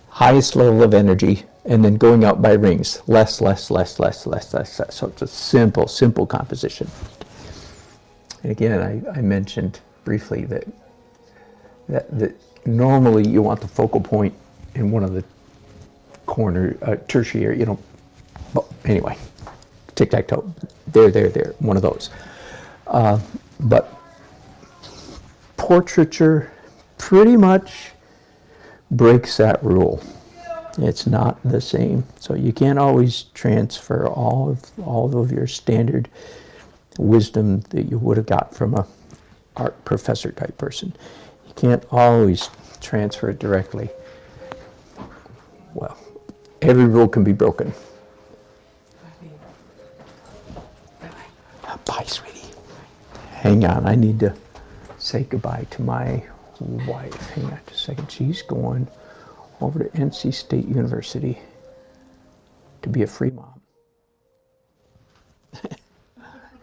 highest level of energy, and then going out by rings, less, less, less, less, less, less, less. So it's a simple, simple composition. And again, I mentioned briefly that normally you want the focal point in one of the corner, tertiary, you know, well, anyway, tic-tac-toe, there, one of those. But portraiture pretty much breaks that rule. It's not the same. So you can't always transfer all of your standard wisdom that you would have got from a art professor type person. You can't always transfer it directly. Well, every rule can be broken. Bye, sweetie. Hang on, I need to say goodbye to my wife. Hang on just a second. She's going over to NC State University to be a free mom.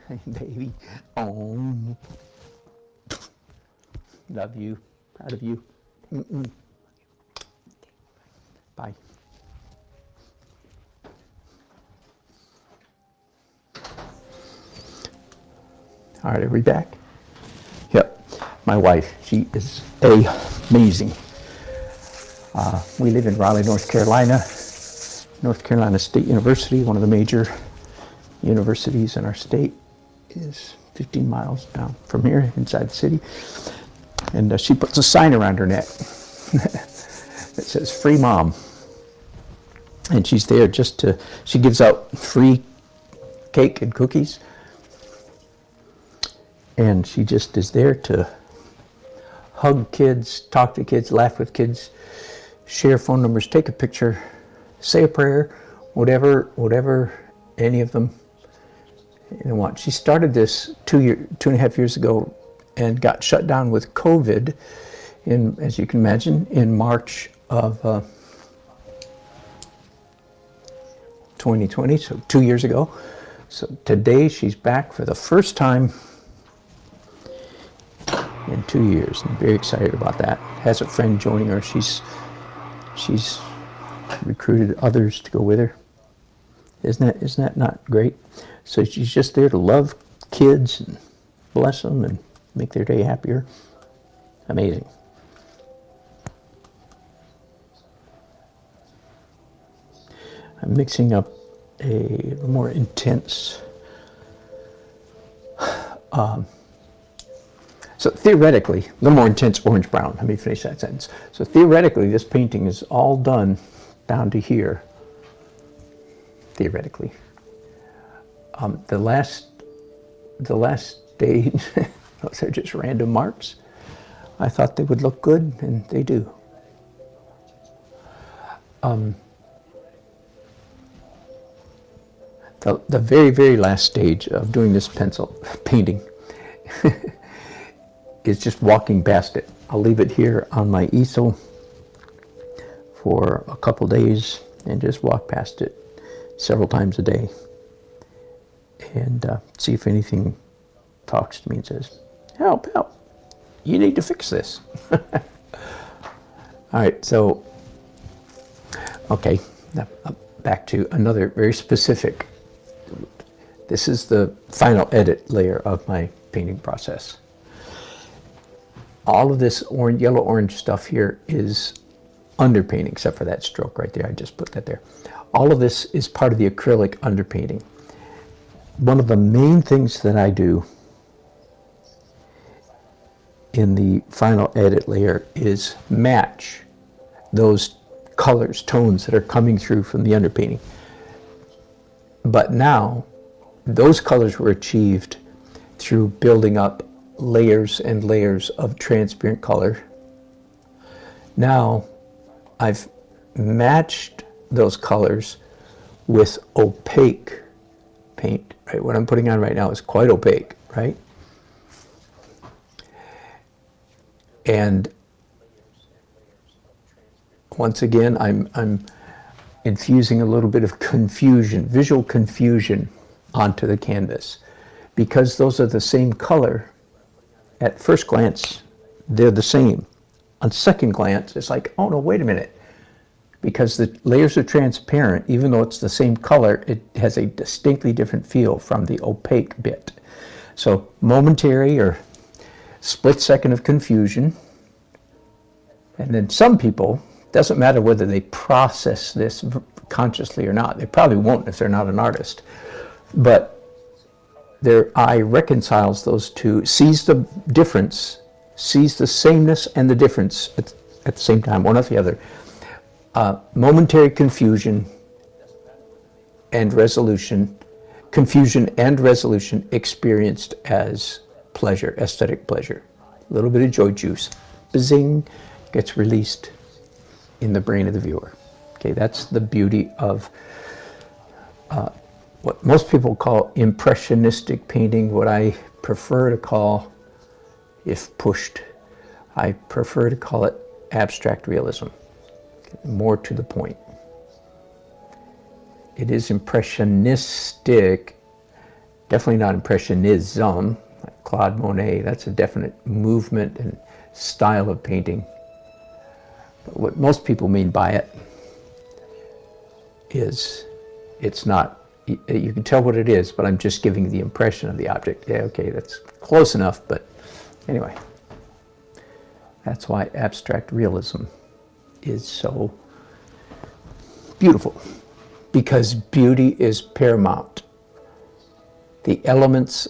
Hey, baby. Oh. Love you. Proud of you. Bye. All right, are we back? Yep. My wife, she is amazing. We live in Raleigh, North Carolina. North Carolina State University, one of the major universities in our state, is 15 miles down from here, inside the city. And she puts a sign around her neck that says, "Free Mom." And she's there she gives out free cake and cookies. And she just is there to hug kids, talk to kids, laugh with kids, share phone numbers, take a picture, say a prayer, whatever any of them want. She started this 2.5 years ago and got shut down with COVID as you can imagine, in March of 2020, so 2 years ago. So today she's back for the first time in 2 years. I'm very excited about that. Has a friend joining her. She's recruited others to go with her. Isn't that not great? So she's just there to love kids and bless them and make their day happier. Amazing. I'm mixing up a more intense So theoretically, a little more intense orange-brown. Let me finish that sentence. So theoretically, this painting is all done down to here. Theoretically. The last stage, those are just random marks. I thought they would look good, and they do. The very, very last stage of doing this pencil painting is just walking past it. I'll leave it here on my easel for a couple days and just walk past it several times a day and see if anything talks to me and says, help, help, you need to fix this. All right, so, okay, now back to another very specific. This is the final edit layer of my painting process. All of this orange, yellow-orange stuff here is underpainting, except for that stroke right there. I just put that there. All of this is part of the acrylic underpainting. One of the main things that I do in the final edit layer is match those colors, tones that are coming through from the underpainting. But now, those colors were achieved through building up layers and layers of transparent color. Now, I've matched those colors with opaque paint, right? What I'm putting on right now is quite opaque, right? And once again, I'm infusing a little bit of confusion, visual confusion onto the canvas. Because those are the same color, at first glance, they're the same. On second glance, it's like, oh no, wait a minute. Because the layers are transparent, even though it's the same color, it has a distinctly different feel from the opaque bit. So momentary or split second of confusion. And then some people, doesn't matter whether they process this consciously or not. They probably won't if they're not an artist. But their eye reconciles those two, sees the difference, sees the sameness and the difference at the same time, one or the other. Momentary confusion and resolution, confusion and resolution experienced as pleasure, aesthetic pleasure. A little bit of joy juice, bazing, gets released in the brain of the viewer. Okay, that's the beauty of what most people call impressionistic painting. What I prefer to call, if pushed, I prefer to call it abstract realism. More to the point. It is impressionistic, definitely not impressionism, like Claude Monet. That's a definite movement and style of painting. But what most people mean by it is it's not, you can tell what it is, but I'm just giving the impression of the object. Yeah, okay, that's close enough, but anyway. That's why abstract realism is so beautiful, because beauty is paramount. The elements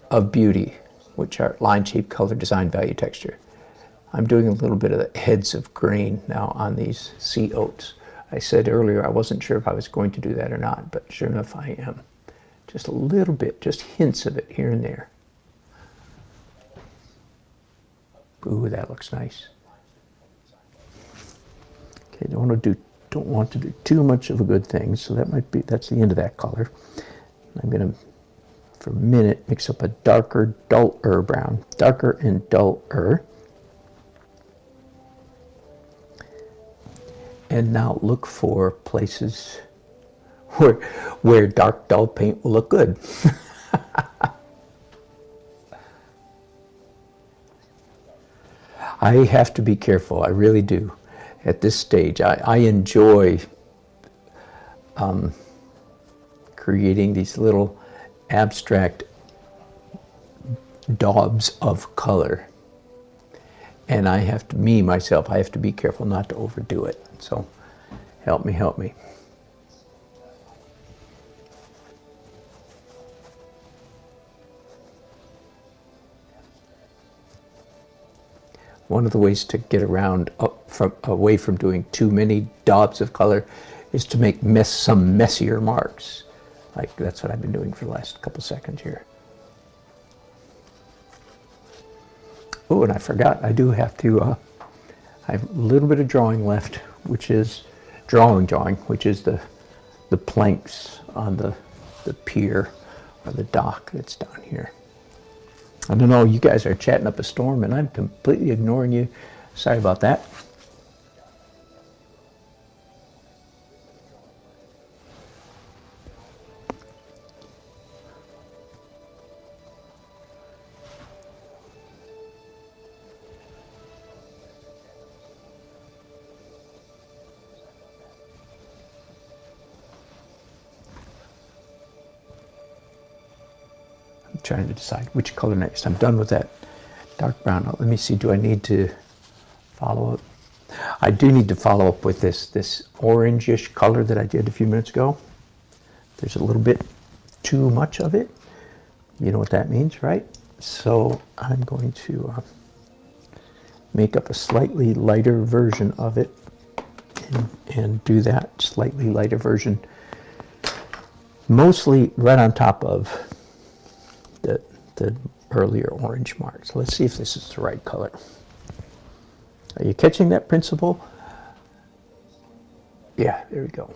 of beauty, which are line, shape, color, design, value, texture. I'm doing a little bit of the heads of grain now on these sea oats. I said earlier I wasn't sure if I was going to do that or not, but sure enough I am. Just a little bit, just hints of it here and there. Ooh, that looks nice. Okay, don't want to do too much of a good thing, so that's the end of that color. I'm gonna, for a minute, mix up a darker, duller brown, darker and duller. And now look for places where dark, dull paint will look good. I have to be careful, I really do. At this stage, I enjoy creating these little abstract daubs of color. And I have to, myself, I have to be careful not to overdo it. So help me, help me. one of the ways to get around away from doing too many daubs of color is to make some messier marks. Like that's what I've been doing for the last couple seconds here. Oh, and I forgot, I do have to, I have a little bit of drawing left, which is drawing, which is the planks on the pier or the dock that's down here. I don't know, you guys are chatting up a storm and I'm completely ignoring you. Sorry about that. Trying to decide which color next. I'm done with that dark brown. Let me see, do I need to follow up? I do need to follow up with this orangish color that I did a few minutes ago. There's a little bit too much of it. You know what that means, right? So I'm going to make up a slightly lighter version of it and do that slightly lighter version mostly right on top of the earlier orange marks. Let's see if this is the right color. Are you catching that principle? Yeah, there we go.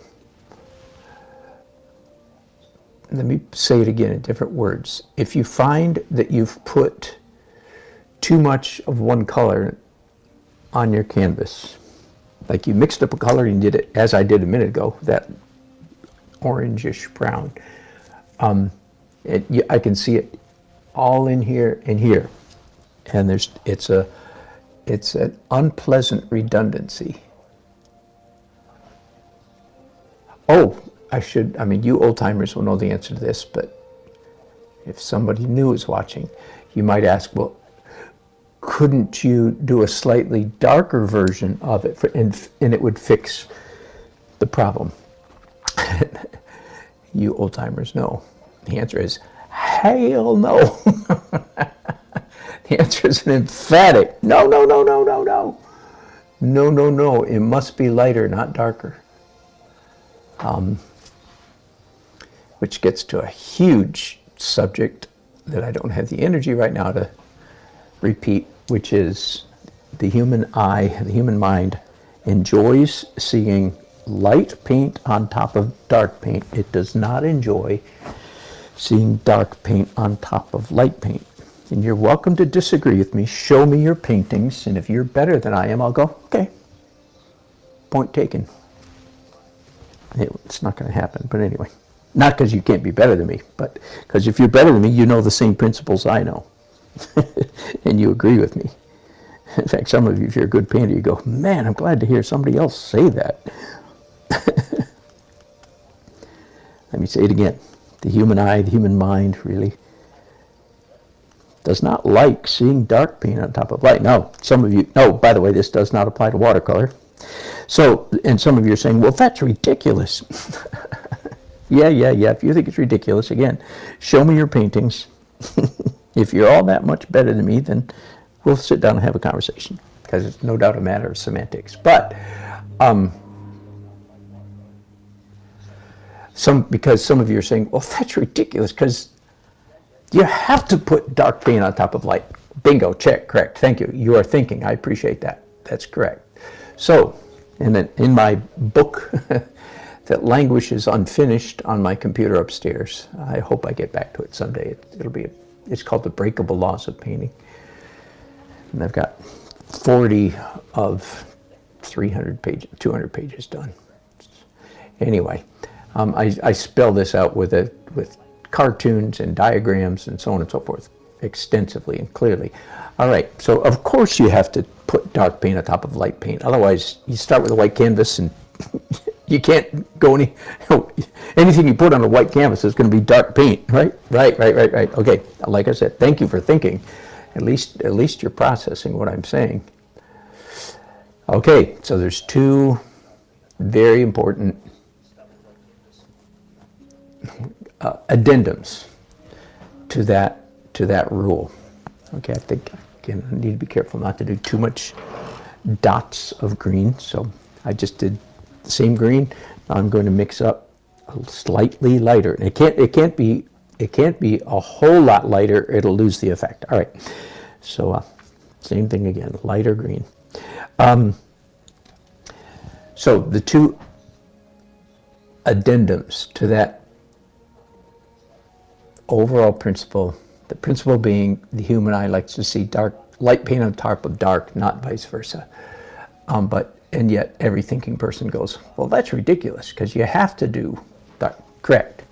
Let me say it again in different words. If you find that you've put too much of one color on your canvas, like you mixed up a color and you did it, as I did a minute ago, that orangish brown, I can see it all in here and here, and it's an unpleasant redundancy. Oh, I mean, you old timers will know the answer to this, but if somebody new is watching, you might ask, well, couldn't you do a slightly darker version of it and it would fix the problem? You old timers know. The answer is hell no. The answer is an emphatic no, no, no, no, no, no. No, no, no. It must be lighter, not darker. Which gets to a huge subject that I don't have the energy right now to repeat, which is the human eye, the human mind enjoys seeing light paint on top of dark paint. It does not enjoy seeing dark paint on top of light paint. And you're welcome to disagree with me. Show me your paintings, and if you're better than I am, I'll go, okay, point taken. It's not going to happen, but anyway. Not because you can't be better than me, but because if you're better than me, you know the same principles I know. And you agree with me. In fact, some of you, if you're a good painter, you go, man, I'm glad to hear somebody else say that. Let me say it again. The human eye, the human mind, really does not like seeing dark paint on top of light. Now, some of you, no, by the way, this does not apply to watercolor. So, and some of you are saying, well, that's ridiculous. Yeah. If you think it's ridiculous, again, show me your paintings. If you're all that much better than me, then we'll sit down and have a conversation, because it's no doubt a matter of semantics. But because some of you are saying, well, that's ridiculous, because you have to put dark paint on top of light. Bingo, check, correct. Thank you. You are thinking. I appreciate that. That's correct. So, and then in my book that languishes unfinished on my computer upstairs, I hope I get back to it someday. It's called The Breakable Laws of Painting. And I've got 40 of 300 pages, 200 pages done. Anyway, I spell this out with cartoons and diagrams and so on and so forth extensively and clearly. All right, so of course you have to put dark paint on top of light paint. Otherwise, you start with a white canvas and you can't go anything you put on a white canvas is going to be dark paint, right? Right. Okay, like I said, thank you for thinking. At least you're processing what I'm saying. Okay, so there's two very important addendums to that rule. Okay, I think again, I need to be careful not to do too much dots of green. So I just did the same green. Now I'm going to mix up a slightly lighter. And it can't be a whole lot lighter. It'll lose the effect. All right. So same thing again, lighter green. So the two addendums to that overall principle, the principle being the human eye likes to see light paint on top of dark, not vice versa. And yet every thinking person goes, well, that's ridiculous, because you have to do dark. Correct.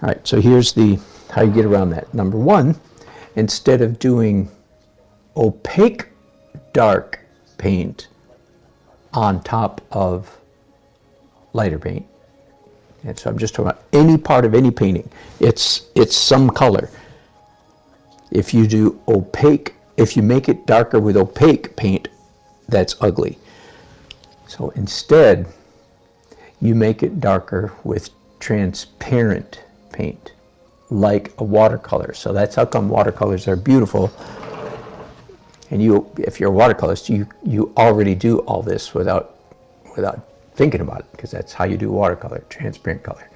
All right, so here's how you get around that. Number one, instead of doing opaque dark paint on top of lighter paint, and so I'm just talking about any part of any painting, it's some color. If you do opaque, if you make it darker with opaque paint, that's ugly. So instead, you make it darker with transparent paint, like a watercolor. So that's how come watercolors are beautiful. And if you're a watercolorist, you already do all this without thinking about it, because that's how you do watercolor, transparent color.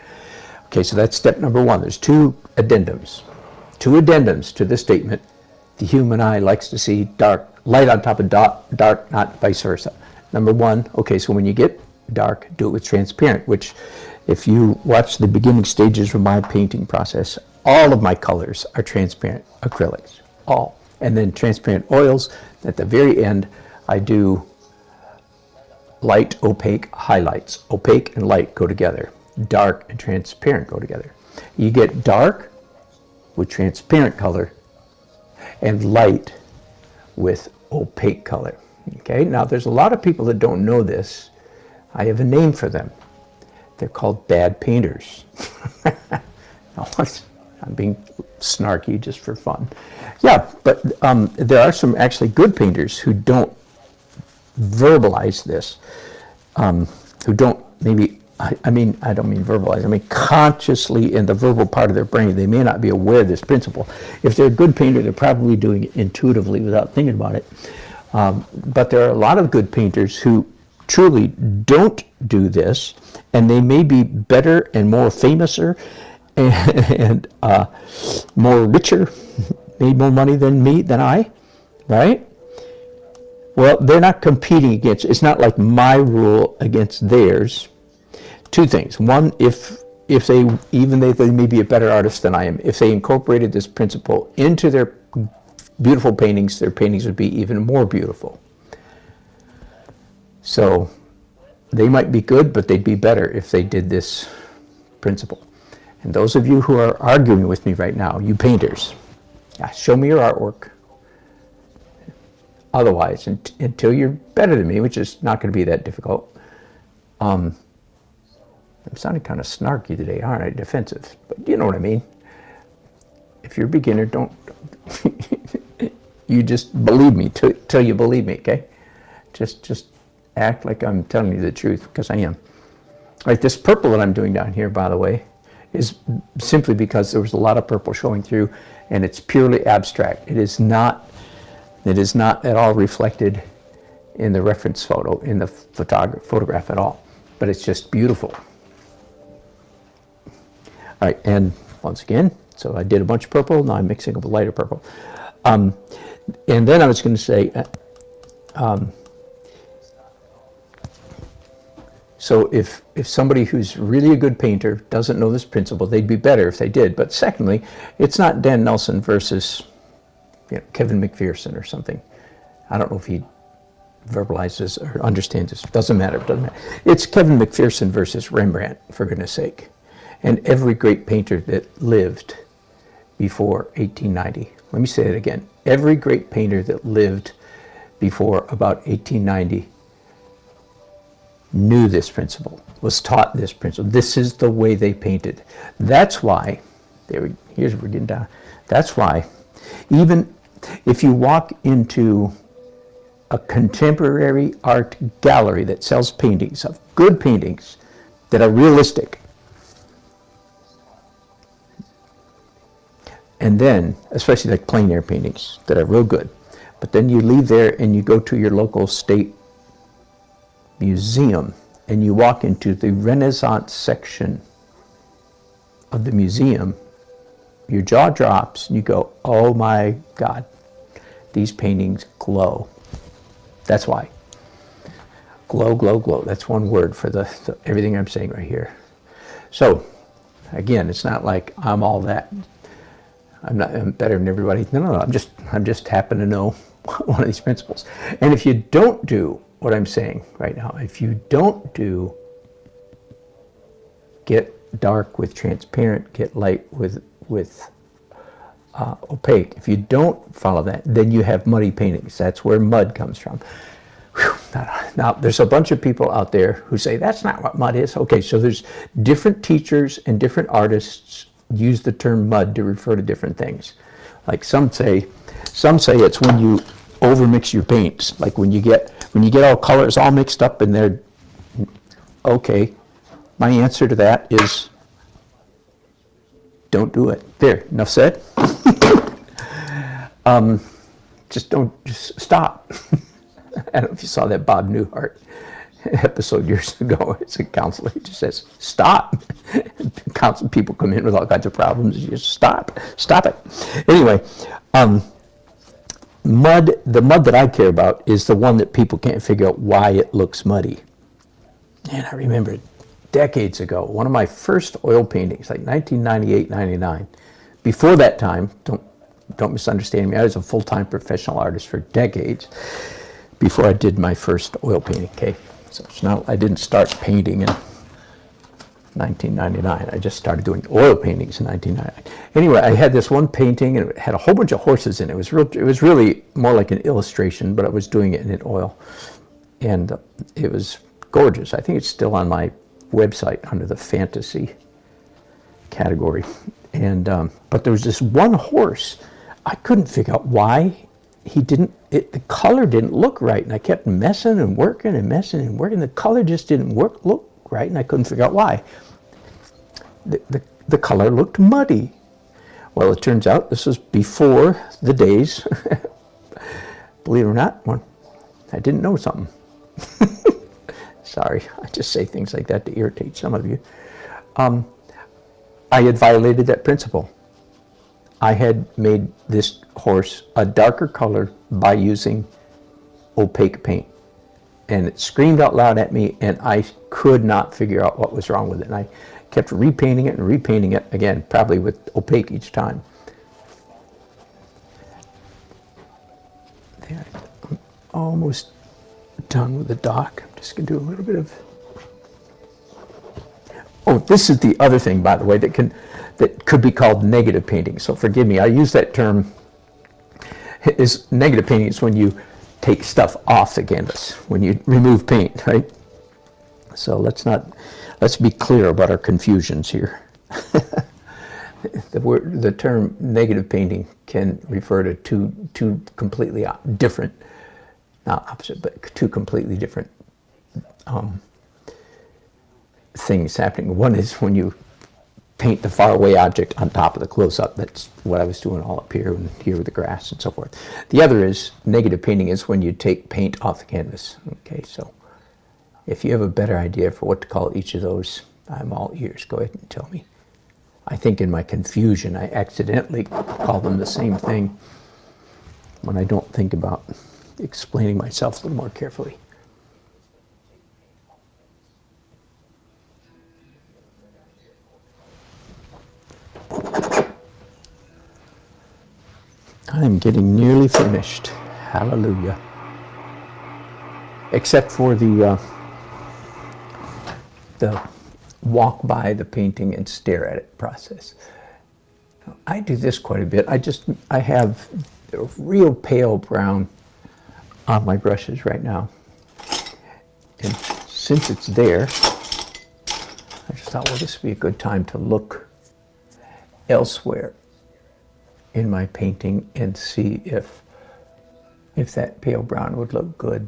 Okay, so that's step number one. There's two addendums to the statement, the human eye likes to see light on top of dark, not vice versa. Number one, okay, so when you get dark, do it with transparent, which if you watch the beginning stages of my painting process, all of my colors are transparent acrylics, all. And then transparent oils. At the very end, I do light, opaque, highlights. Opaque and light go together. Dark and transparent go together. You get dark with transparent color and light with opaque color. Okay, now there's a lot of people that don't know this. I have a name for them. They're called bad painters. I'm being snarky just for fun. Yeah, but there are some actually good painters who don't verbalize this, who don't maybe, I don't mean verbalize, I mean consciously in the verbal part of their brain, they may not be aware of this principle. If they're a good painter, they're probably doing it intuitively without thinking about it. But there are a lot of good painters who truly don't do this, and they may be better and more famouser and more richer, made more money than I, right? Well, they're not competing against, it's not like my rule against theirs. Two things. One, if they, even though they may be a better artist than I am, if they incorporated this principle into their beautiful paintings, their paintings would be even more beautiful. So they might be good, but they'd be better if they did this principle. And those of you who are arguing with me right now, you painters, show me your artwork. Otherwise, until you're better than me, which is not going to be that difficult. I'm sounding kind of snarky today, aren't I? Defensive, but you know what I mean. If you're a beginner, don't you just believe me till you believe me, okay? Just act like I'm telling you the truth, because I am. All right, this purple that I'm doing down here, by the way, is simply because there was a lot of purple showing through, and it's purely abstract. It is not at all reflected in the reference photo, in the photograph at all, but it's just beautiful. All right, and once again, so I did a bunch of purple, now I'm mixing up a lighter purple. And then I was going to say, so if somebody who's really a good painter doesn't know this principle, they'd be better if they did. But secondly, it's not Dan Nelson versus Kevin McPherson or something. I don't know if he verbalizes or understands this. Doesn't matter. It's Kevin McPherson versus Rembrandt, for goodness sake. And every great painter that lived before 1890. Let me say it again. Every great painter that lived before about 1890 knew this principle, was taught this principle. This is the way they painted. That's why, here's where we're getting down. That's why, even if you walk into a contemporary art gallery that sells paintings, of good paintings that are realistic, and then, especially like plein air paintings that are real good, But then you leave there and you go to your local state museum and you walk into the Renaissance section of the museum, your jaw drops and you go, oh my God, these paintings glow. That's why. Glow, glow, glow. That's one word for everything I'm saying right here. So, again, it's not like I'm all that. I'm better than everybody. No. I'm just happen to know one of these principles. And if you don't do what I'm saying right now, if you don't do get dark with transparent, get light with opaque, if you don't follow that, then you have muddy paintings. That's where mud comes from. Whew. Now, there's a bunch of people out there who say that's not what mud is. Okay, so there's different teachers and different artists use the term mud to refer to different things. Like some say it's when you overmix your paints. Like when you get all colors all mixed up in there. Okay, my answer to that is don't do it. There, enough said. Just stop. I don't know if you saw that Bob Newhart episode years ago. It's a counselor. He just says, stop. Counsel people come in with all kinds of problems. You just stop it. Anyway, the mud that I care about is the one that people can't figure out why it looks muddy. And I remember decades ago, one of my first oil paintings, like 1998, 99. Before that time, don't misunderstand me, I was a full-time professional artist for decades before I did my first oil painting, okay? So it's not, I didn't start painting in 1999. I just started doing oil paintings in 1999. Anyway, I had this one painting and it had a whole bunch of horses in it. It was really more like an illustration, but I was doing it in oil. And it was gorgeous. I think it's still on my website under the fantasy category. And but there was this one horse. I couldn't figure out why the color didn't look right, and I kept messing and working and messing and working. The color just didn't look right, and I couldn't figure out why. The color looked muddy. Well, it turns out this was before the days, believe it or not, when I didn't know something. Sorry, I just say things like that to irritate some of you. I had violated that principle. I had made this horse a darker color by using opaque paint. And it screamed out loud at me, and I could not figure out what was wrong with it. And I kept repainting it and repainting it, again, probably with opaque each time. There, I'm almost done with the dock. I'm just going to do a little bit of... Oh, this is the other thing, by the way, that could be called negative painting. So forgive me, I use that term. Negative painting is when you take stuff off the canvas, when you remove paint, right? So let's be clear about our confusions here. The term negative painting can refer to two completely different, not opposite, but two completely different things happening. One is when you paint the faraway object on top of the close-up. That's what I was doing all up here and here with the grass and so forth. The other is, negative painting is when you take paint off the canvas. Okay, so if you have a better idea for what to call each of those, I'm all ears. Go ahead and tell me. I think in my confusion, I accidentally call them the same thing when I don't think about explaining myself a little more carefully. I'm getting nearly finished. Hallelujah. Except for the walk by the painting and stare at it process. I do this quite a bit. I have a real pale brown on my brushes right now. And since it's there, I just thought, well, this would be a good time to look elsewhere in my painting and see if that pale brown would look good.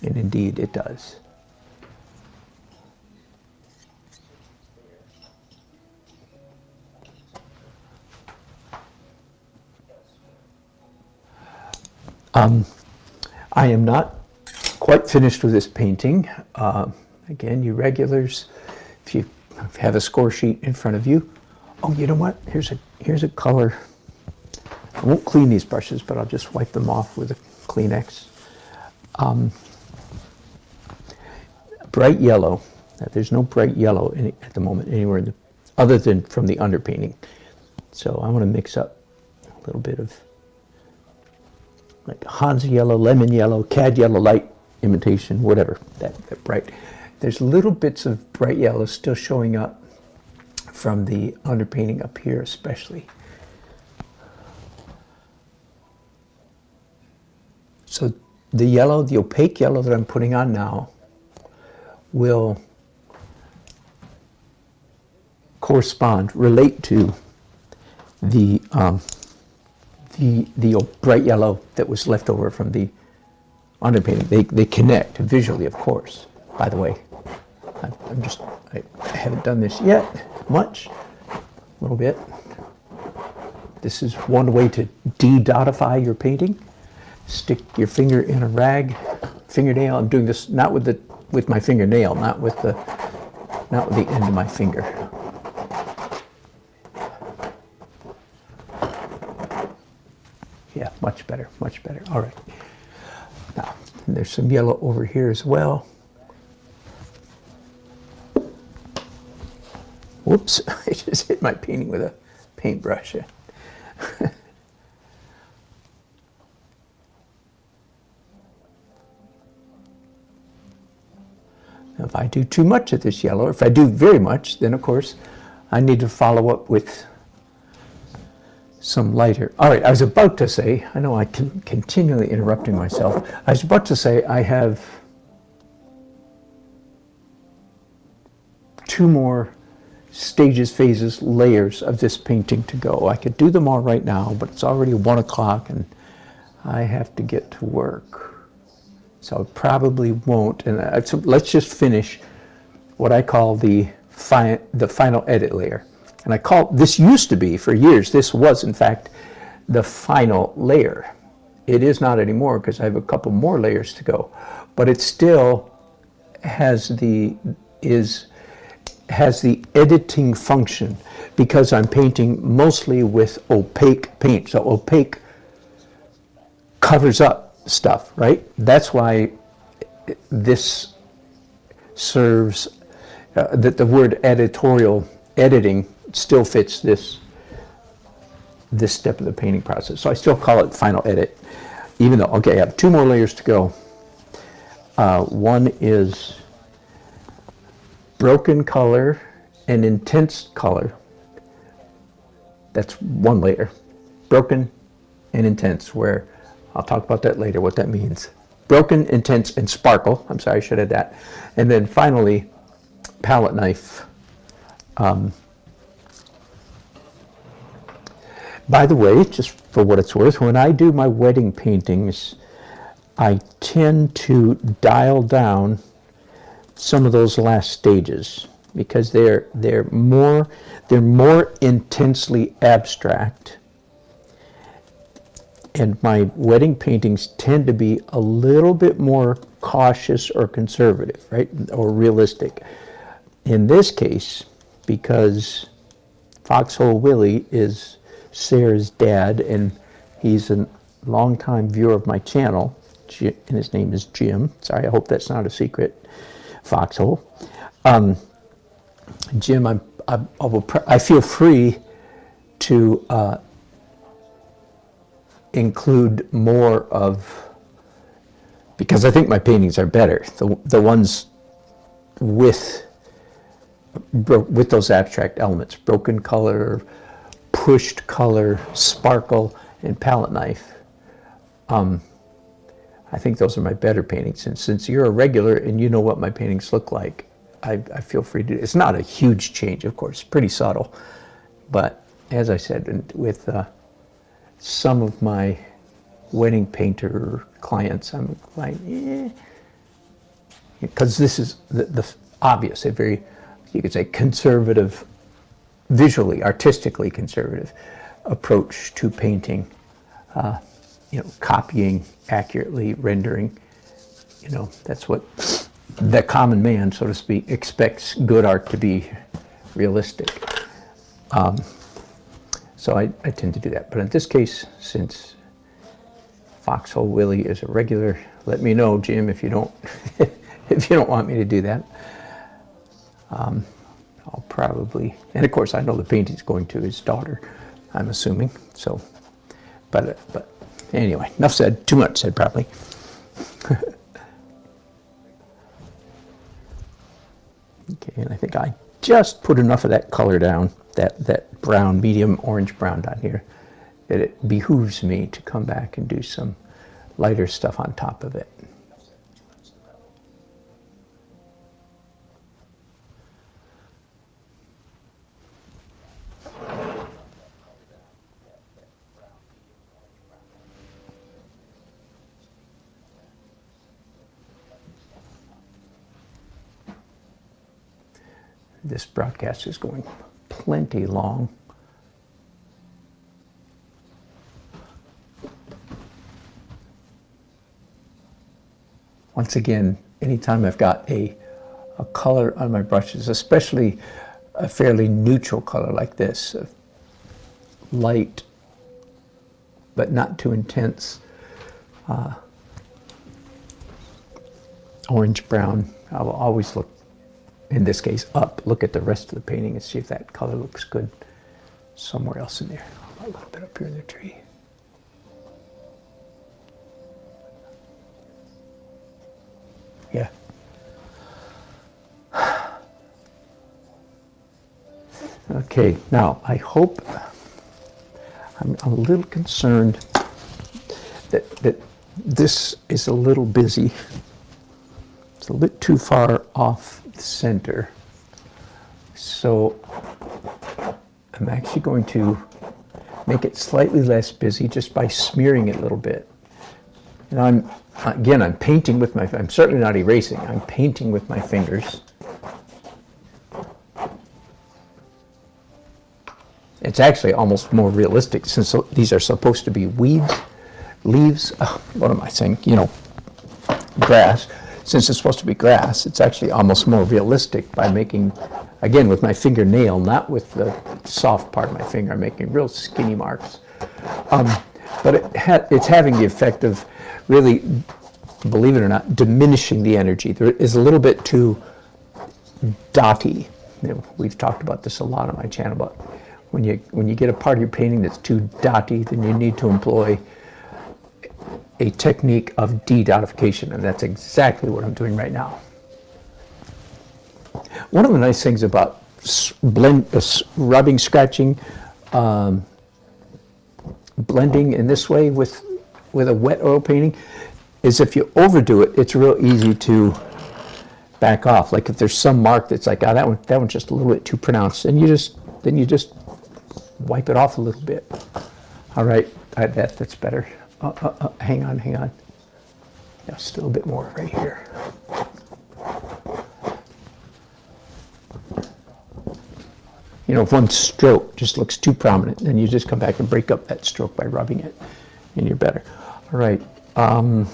And indeed it does. I am not quite finished with this painting. Again, you regulars, if you have a score sheet in front of you, oh, you know what? Here's a color. I won't clean these brushes, but I'll just wipe them off with a Kleenex. Bright yellow. Now, there's no bright yellow at the moment anywhere other than from the underpainting. So I want to mix up a little bit of like Hansa yellow, lemon yellow, cad yellow light imitation, whatever, that bright. There's little bits of bright yellow still showing up from the underpainting up here especially. So the yellow, the opaque yellow that I'm putting on now will relate to the bright yellow that was left over from the underpainting. They connect visually, of course. By the way, I haven't done this yet much, a little bit. This is one way to de-dotify your painting. Stick your finger in a rag, fingernail. I'm doing this not with my fingernail, not with the end of my finger. Yeah, much better, much better. All right. Now, there's some yellow over here as well. Whoops, I just hit my painting with a paintbrush. Now, if I do too much of this yellow, or if I do very much, then of course I need to follow up with some lighter. All right, I was about to say, I know I can continually interrupting myself. I was about to say I have 2 more stages, phases, layers of this painting to go. I could do them all right now, but it's already 1 o'clock and I have to get to work. So I probably won't. And so let's just finish what I call the final edit layer. And this used to be, for years, this was in fact the final layer. It is not anymore because I have a couple more layers to go. But it still has the editing function because I'm painting mostly with opaque paint. So opaque covers up stuff, right? That's why this serves, that the word editing still fits this step of the painting process. So I still call it final edit, even though, okay, I have 2 more layers to go. One is broken color and intense color. That's 1 layer. Broken and intense, where I'll talk about that later, what that means. Broken, intense, and sparkle. I'm sorry, I should add that. And then finally, palette knife. By the way, just for what it's worth, when I do my wedding paintings, I tend to dial down some of those last stages because they're more intensely abstract. And my wedding paintings tend to be a little bit more cautious or conservative, right? Or realistic. In this case, because Foxhole Willie is Sarah's dad, and he's a longtime viewer of my channel, and his name is Jim. Sorry, I hope that's not a secret, Foxhole. Jim, I feel free to include more of, because I think my paintings are better, the ones with those abstract elements, broken color, pushed color, sparkle, and palette knife. I think those are my better paintings. And since you're a regular and you know what my paintings look like, I feel free to. It's not a huge change, of course, pretty subtle. But as I said, with some of my wedding painter clients, I'm like, because this is the obvious, a very, you could say, conservative, visually, artistically conservative approach to painting copying accurately, rendering. That's what the common man, so to speak, expects good art to be realistic. So I tend to do that. But in this case, since Foxhole Willie is a regular, let me know, Jim, if you don't if you don't want me to do that. I'll probably, and of course I know the painting's going to his daughter, I'm assuming. So, but anyway, enough said. Too much said, probably. Okay, and I think I just put enough of that color down, that brown, medium orange brown down here, that it behooves me to come back and do some lighter stuff on top of it. This broadcast is going plenty long. Once again, anytime I've got a color on my brushes, especially a fairly neutral color like this, light but not too intense, orange brown, I will always look, in this case, look at the rest of the painting and see if that color looks good somewhere else in there. A little bit up here in the tree. Yeah. Okay, now I hope, I'm a little concerned that this is a little busy. It's a bit too far off the center. So I'm actually going to make it slightly less busy just by smearing it a little bit. And I'm painting with my, I'm certainly not erasing, I'm painting with my fingers. It's actually almost more realistic since these are supposed to be leaves, what am I saying, grass. Since it's supposed to be grass, it's actually almost more realistic by making, again, with my fingernail, not with the soft part of my finger. I'm making real skinny marks. But it's having the effect of really, believe it or not, diminishing the energy. There is a little bit too dotty. We've talked about this a lot on my channel, but when you get a part of your painting that's too dotty, then you need to employ a technique of de-dotification, and that's exactly what I'm doing right now. One of the nice things about rubbing, scratching, blending in this way with a wet oil painting is if you overdo it, it's real easy to back off. Like if there's some mark that's like, that one's just a little bit too pronounced, and then you just wipe it off a little bit. All right, that's better. Hang on. Yeah, still a bit more right here. If one stroke just looks too prominent, then you just come back and break up that stroke by rubbing it, and you're better. All right. I'm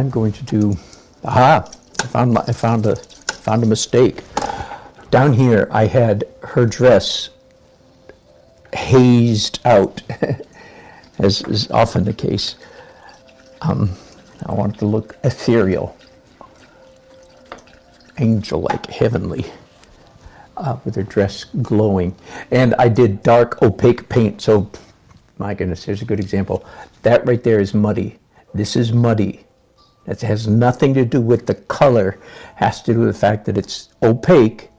going to do. I found a mistake. Down here, I had her dress hazed out, as is often the case. I wanted to look ethereal, angel-like, heavenly, with her dress glowing. And I did dark, opaque paint, so, my goodness, here's a good example. That right there is muddy. This is muddy. It has nothing to do with the color. It has to do with the fact that it's opaque,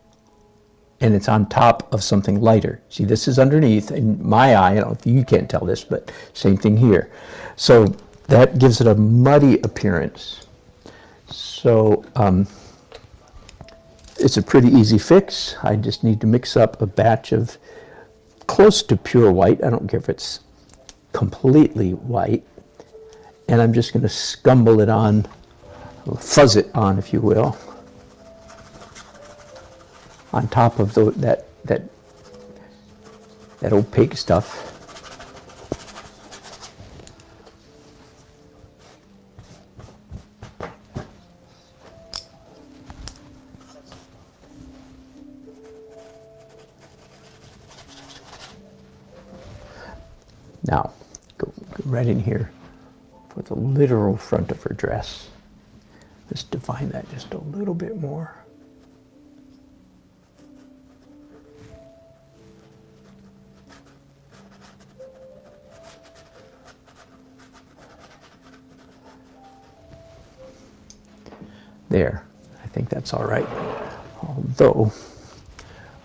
and it's on top of something lighter. See, this is underneath, in my eye, I don't know if you can't tell this, but same thing here. So that gives it a muddy appearance. So it's a pretty easy fix. I just need to mix up a batch of close to pure white. I don't care if it's completely white. And I'm just going to scumble it on, fuzz it on, if you will, on top of that that opaque stuff. Now, go right in here for the literal front of her dress. Let's define that just a little bit more. There, I think that's all right. Although,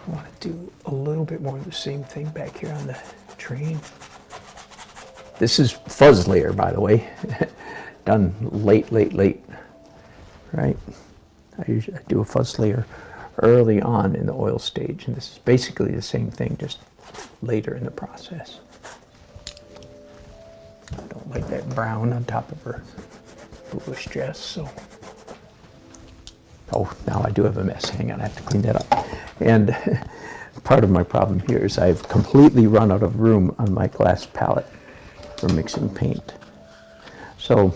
I want to do a little bit more of the same thing back here on the train. This is fuzz layer, by the way, done late, right? I do a fuzz layer early on in the oil stage, and this is basically the same thing, just later in the process. I don't like that brown on top of her bluish dress, so. Oh, now I do have a mess. Hang on, I have to clean that up. And part of my problem here is I've completely run out of room on my glass palette for mixing paint. So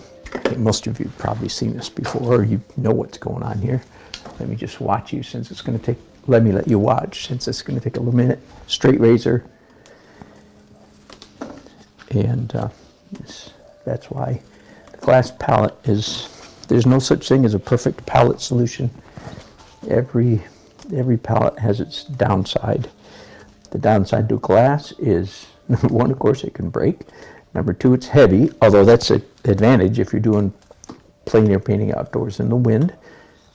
most of you have probably seen this before, or you know what's going on here. Let me just watch you since it's going to take, let you watch since it's going to take a little minute. Straight razor. And that's why the glass palette is, there's no such thing as a perfect palette solution. Every palette has its downside. The downside to glass is, number one, of course, it can break. Number two, it's heavy, although that's an advantage if you're doing plein air painting outdoors in the wind.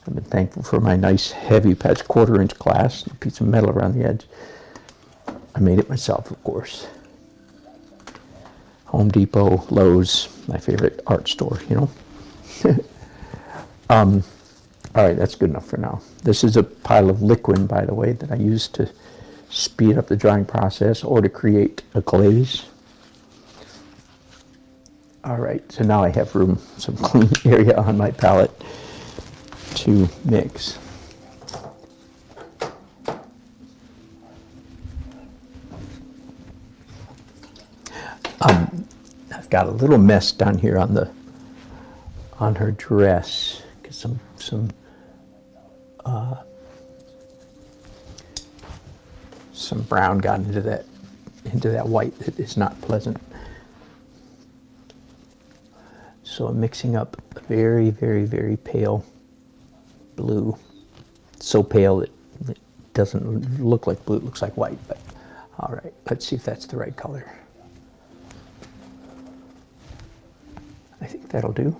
I've been thankful for my nice heavy patch 1/4 inch glass, a piece of metal around the edge. I made it myself, of course. Home Depot, Lowe's, my favorite art store, you know. All right, that's good enough for now. This is a pile of liquid, by the way, that I use to speed up the drying process or to create a glaze. All right, so now I have room, some clean area on my palette to mix. I've got a little mess down here on her dress, because some brown got into that white that is not pleasant. So I'm mixing up a very, very, very pale blue. So pale that it doesn't look like blue, it looks like white. But all right, let's see if that's the right color. I think that'll do.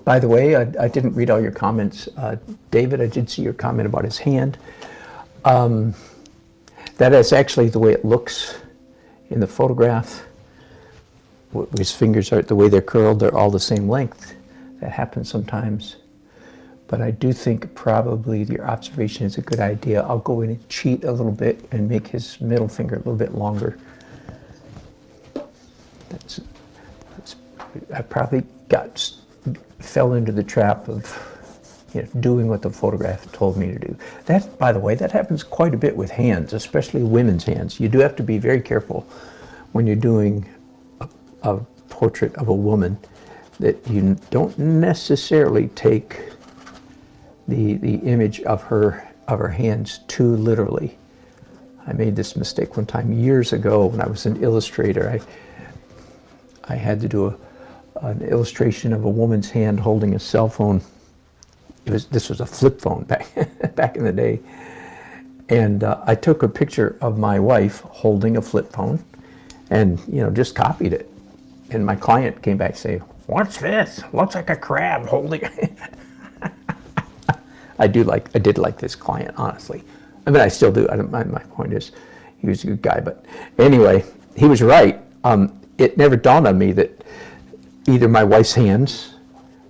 By the way, I didn't read all your comments. David, I did see your comment about his hand. That is actually the way it looks in the photograph. His fingers are, the way they're curled, they're all the same length. That happens sometimes. But I do think probably your observation is a good idea. I'll go in and cheat a little bit and make his middle finger a little bit longer. I probably fell into the trap of doing what the photograph told me to do. That, by the way, that happens quite a bit with hands, especially women's hands. You do have to be very careful when you're doing a portrait of a woman that you don't necessarily take the image of her hands too literally. I made this mistake one time years ago when I was an illustrator. I had to do an illustration of a woman's hand holding a cell phone. This was a flip phone back in the day. And I took a picture of my wife holding a flip phone and just copied it. And my client came back saying, "What's this? Looks like a crab holding." I did like this client, honestly. I mean, I still do. My point is, he was a good guy. But anyway, he was right. It never dawned on me that either my wife's hands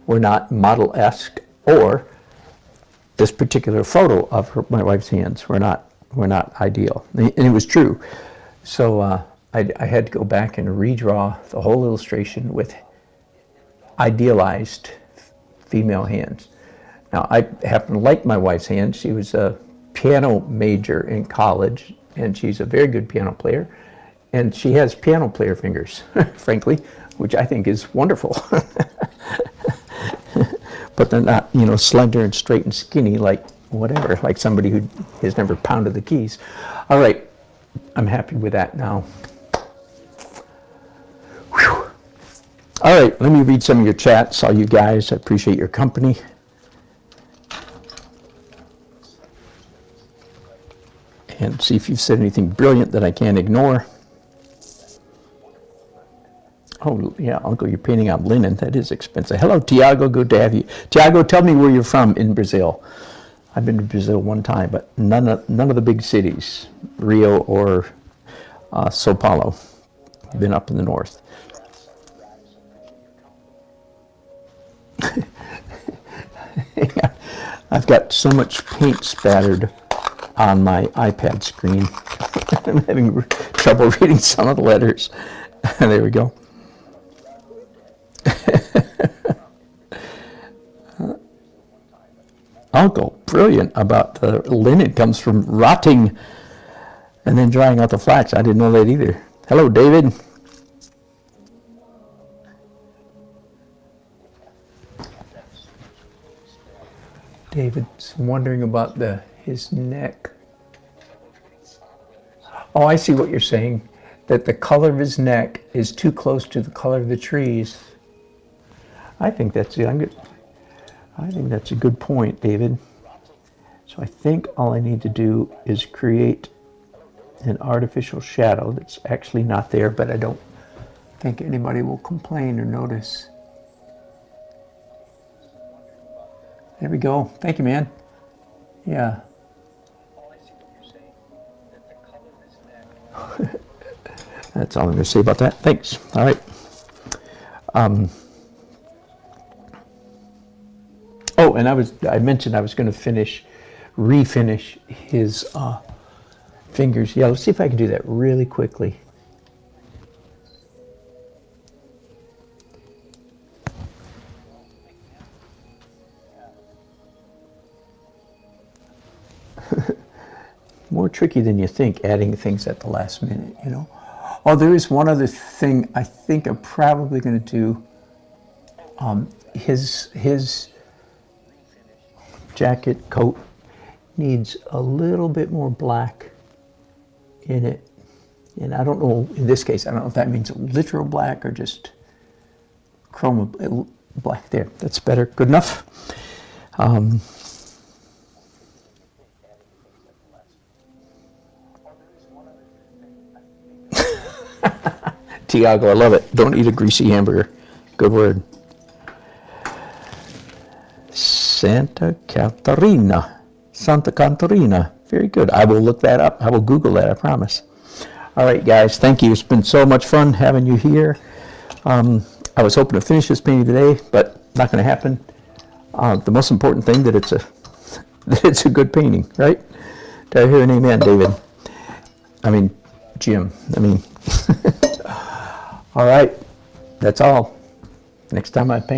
were not model-esque, or this particular photo of my wife's hands were not ideal, and it was true. So I had to go back and redraw the whole illustration with idealized female hands. Now, I happen to like my wife's hands. She was a piano major in college, and she's a very good piano player. And she has piano player fingers, frankly, which I think is wonderful. But they're not, slender and straight and skinny like whatever, like somebody who has never pounded the keys. All right, I'm happy with that now. Whew. All right, let me read some of your chats, all you guys. I appreciate your company. And see if you've said anything brilliant that I can't ignore. Oh, yeah, Uncle, you're painting on linen. That is expensive. Hello, Tiago. Good to have you. Tiago, tell me where you're from in Brazil. I've been to Brazil one time, but none of the big cities, Rio or Sao Paulo. I've been up in the north. Yeah, I've got so much paint spattered on my iPad screen. I'm having trouble reading some of the letters. There we go. Uncle, brilliant about the linen comes from rotting and then drying out the flax. I didn't know that either. Hello, David. David's wondering about his neck. Oh, I see what you're saying. That the color of his neck is too close to the color of the trees. I think that's a good point, David. So I think all I need to do is create an artificial shadow that's actually not there, but I don't think anybody will complain or notice. There we go. Thank you, man. Yeah. That's all I'm going to say about that. Thanks. All right. Oh, and I mentioned I was going to refinish his fingers. Yeah, let's see if I can do that really quickly. More tricky than you think, adding things at the last minute, Oh, there is one other thing I think I'm probably going to do. His jacket coat needs a little bit more black in it. And I don't know, in this case, I don't know if that means literal black or just chroma black there. That's better. Good enough. Tiago, I love it. Don't eat a greasy hamburger. Good word. Santa Catarina. Very good. I will look that up. I will Google that, I promise. All right, guys. Thank you. It's been so much fun having you here. I was hoping to finish this painting today, but not going to happen. The most important thing that it's a good painting, right? Did I hear an amen, David? Jim. All right. That's all. Next time I paint.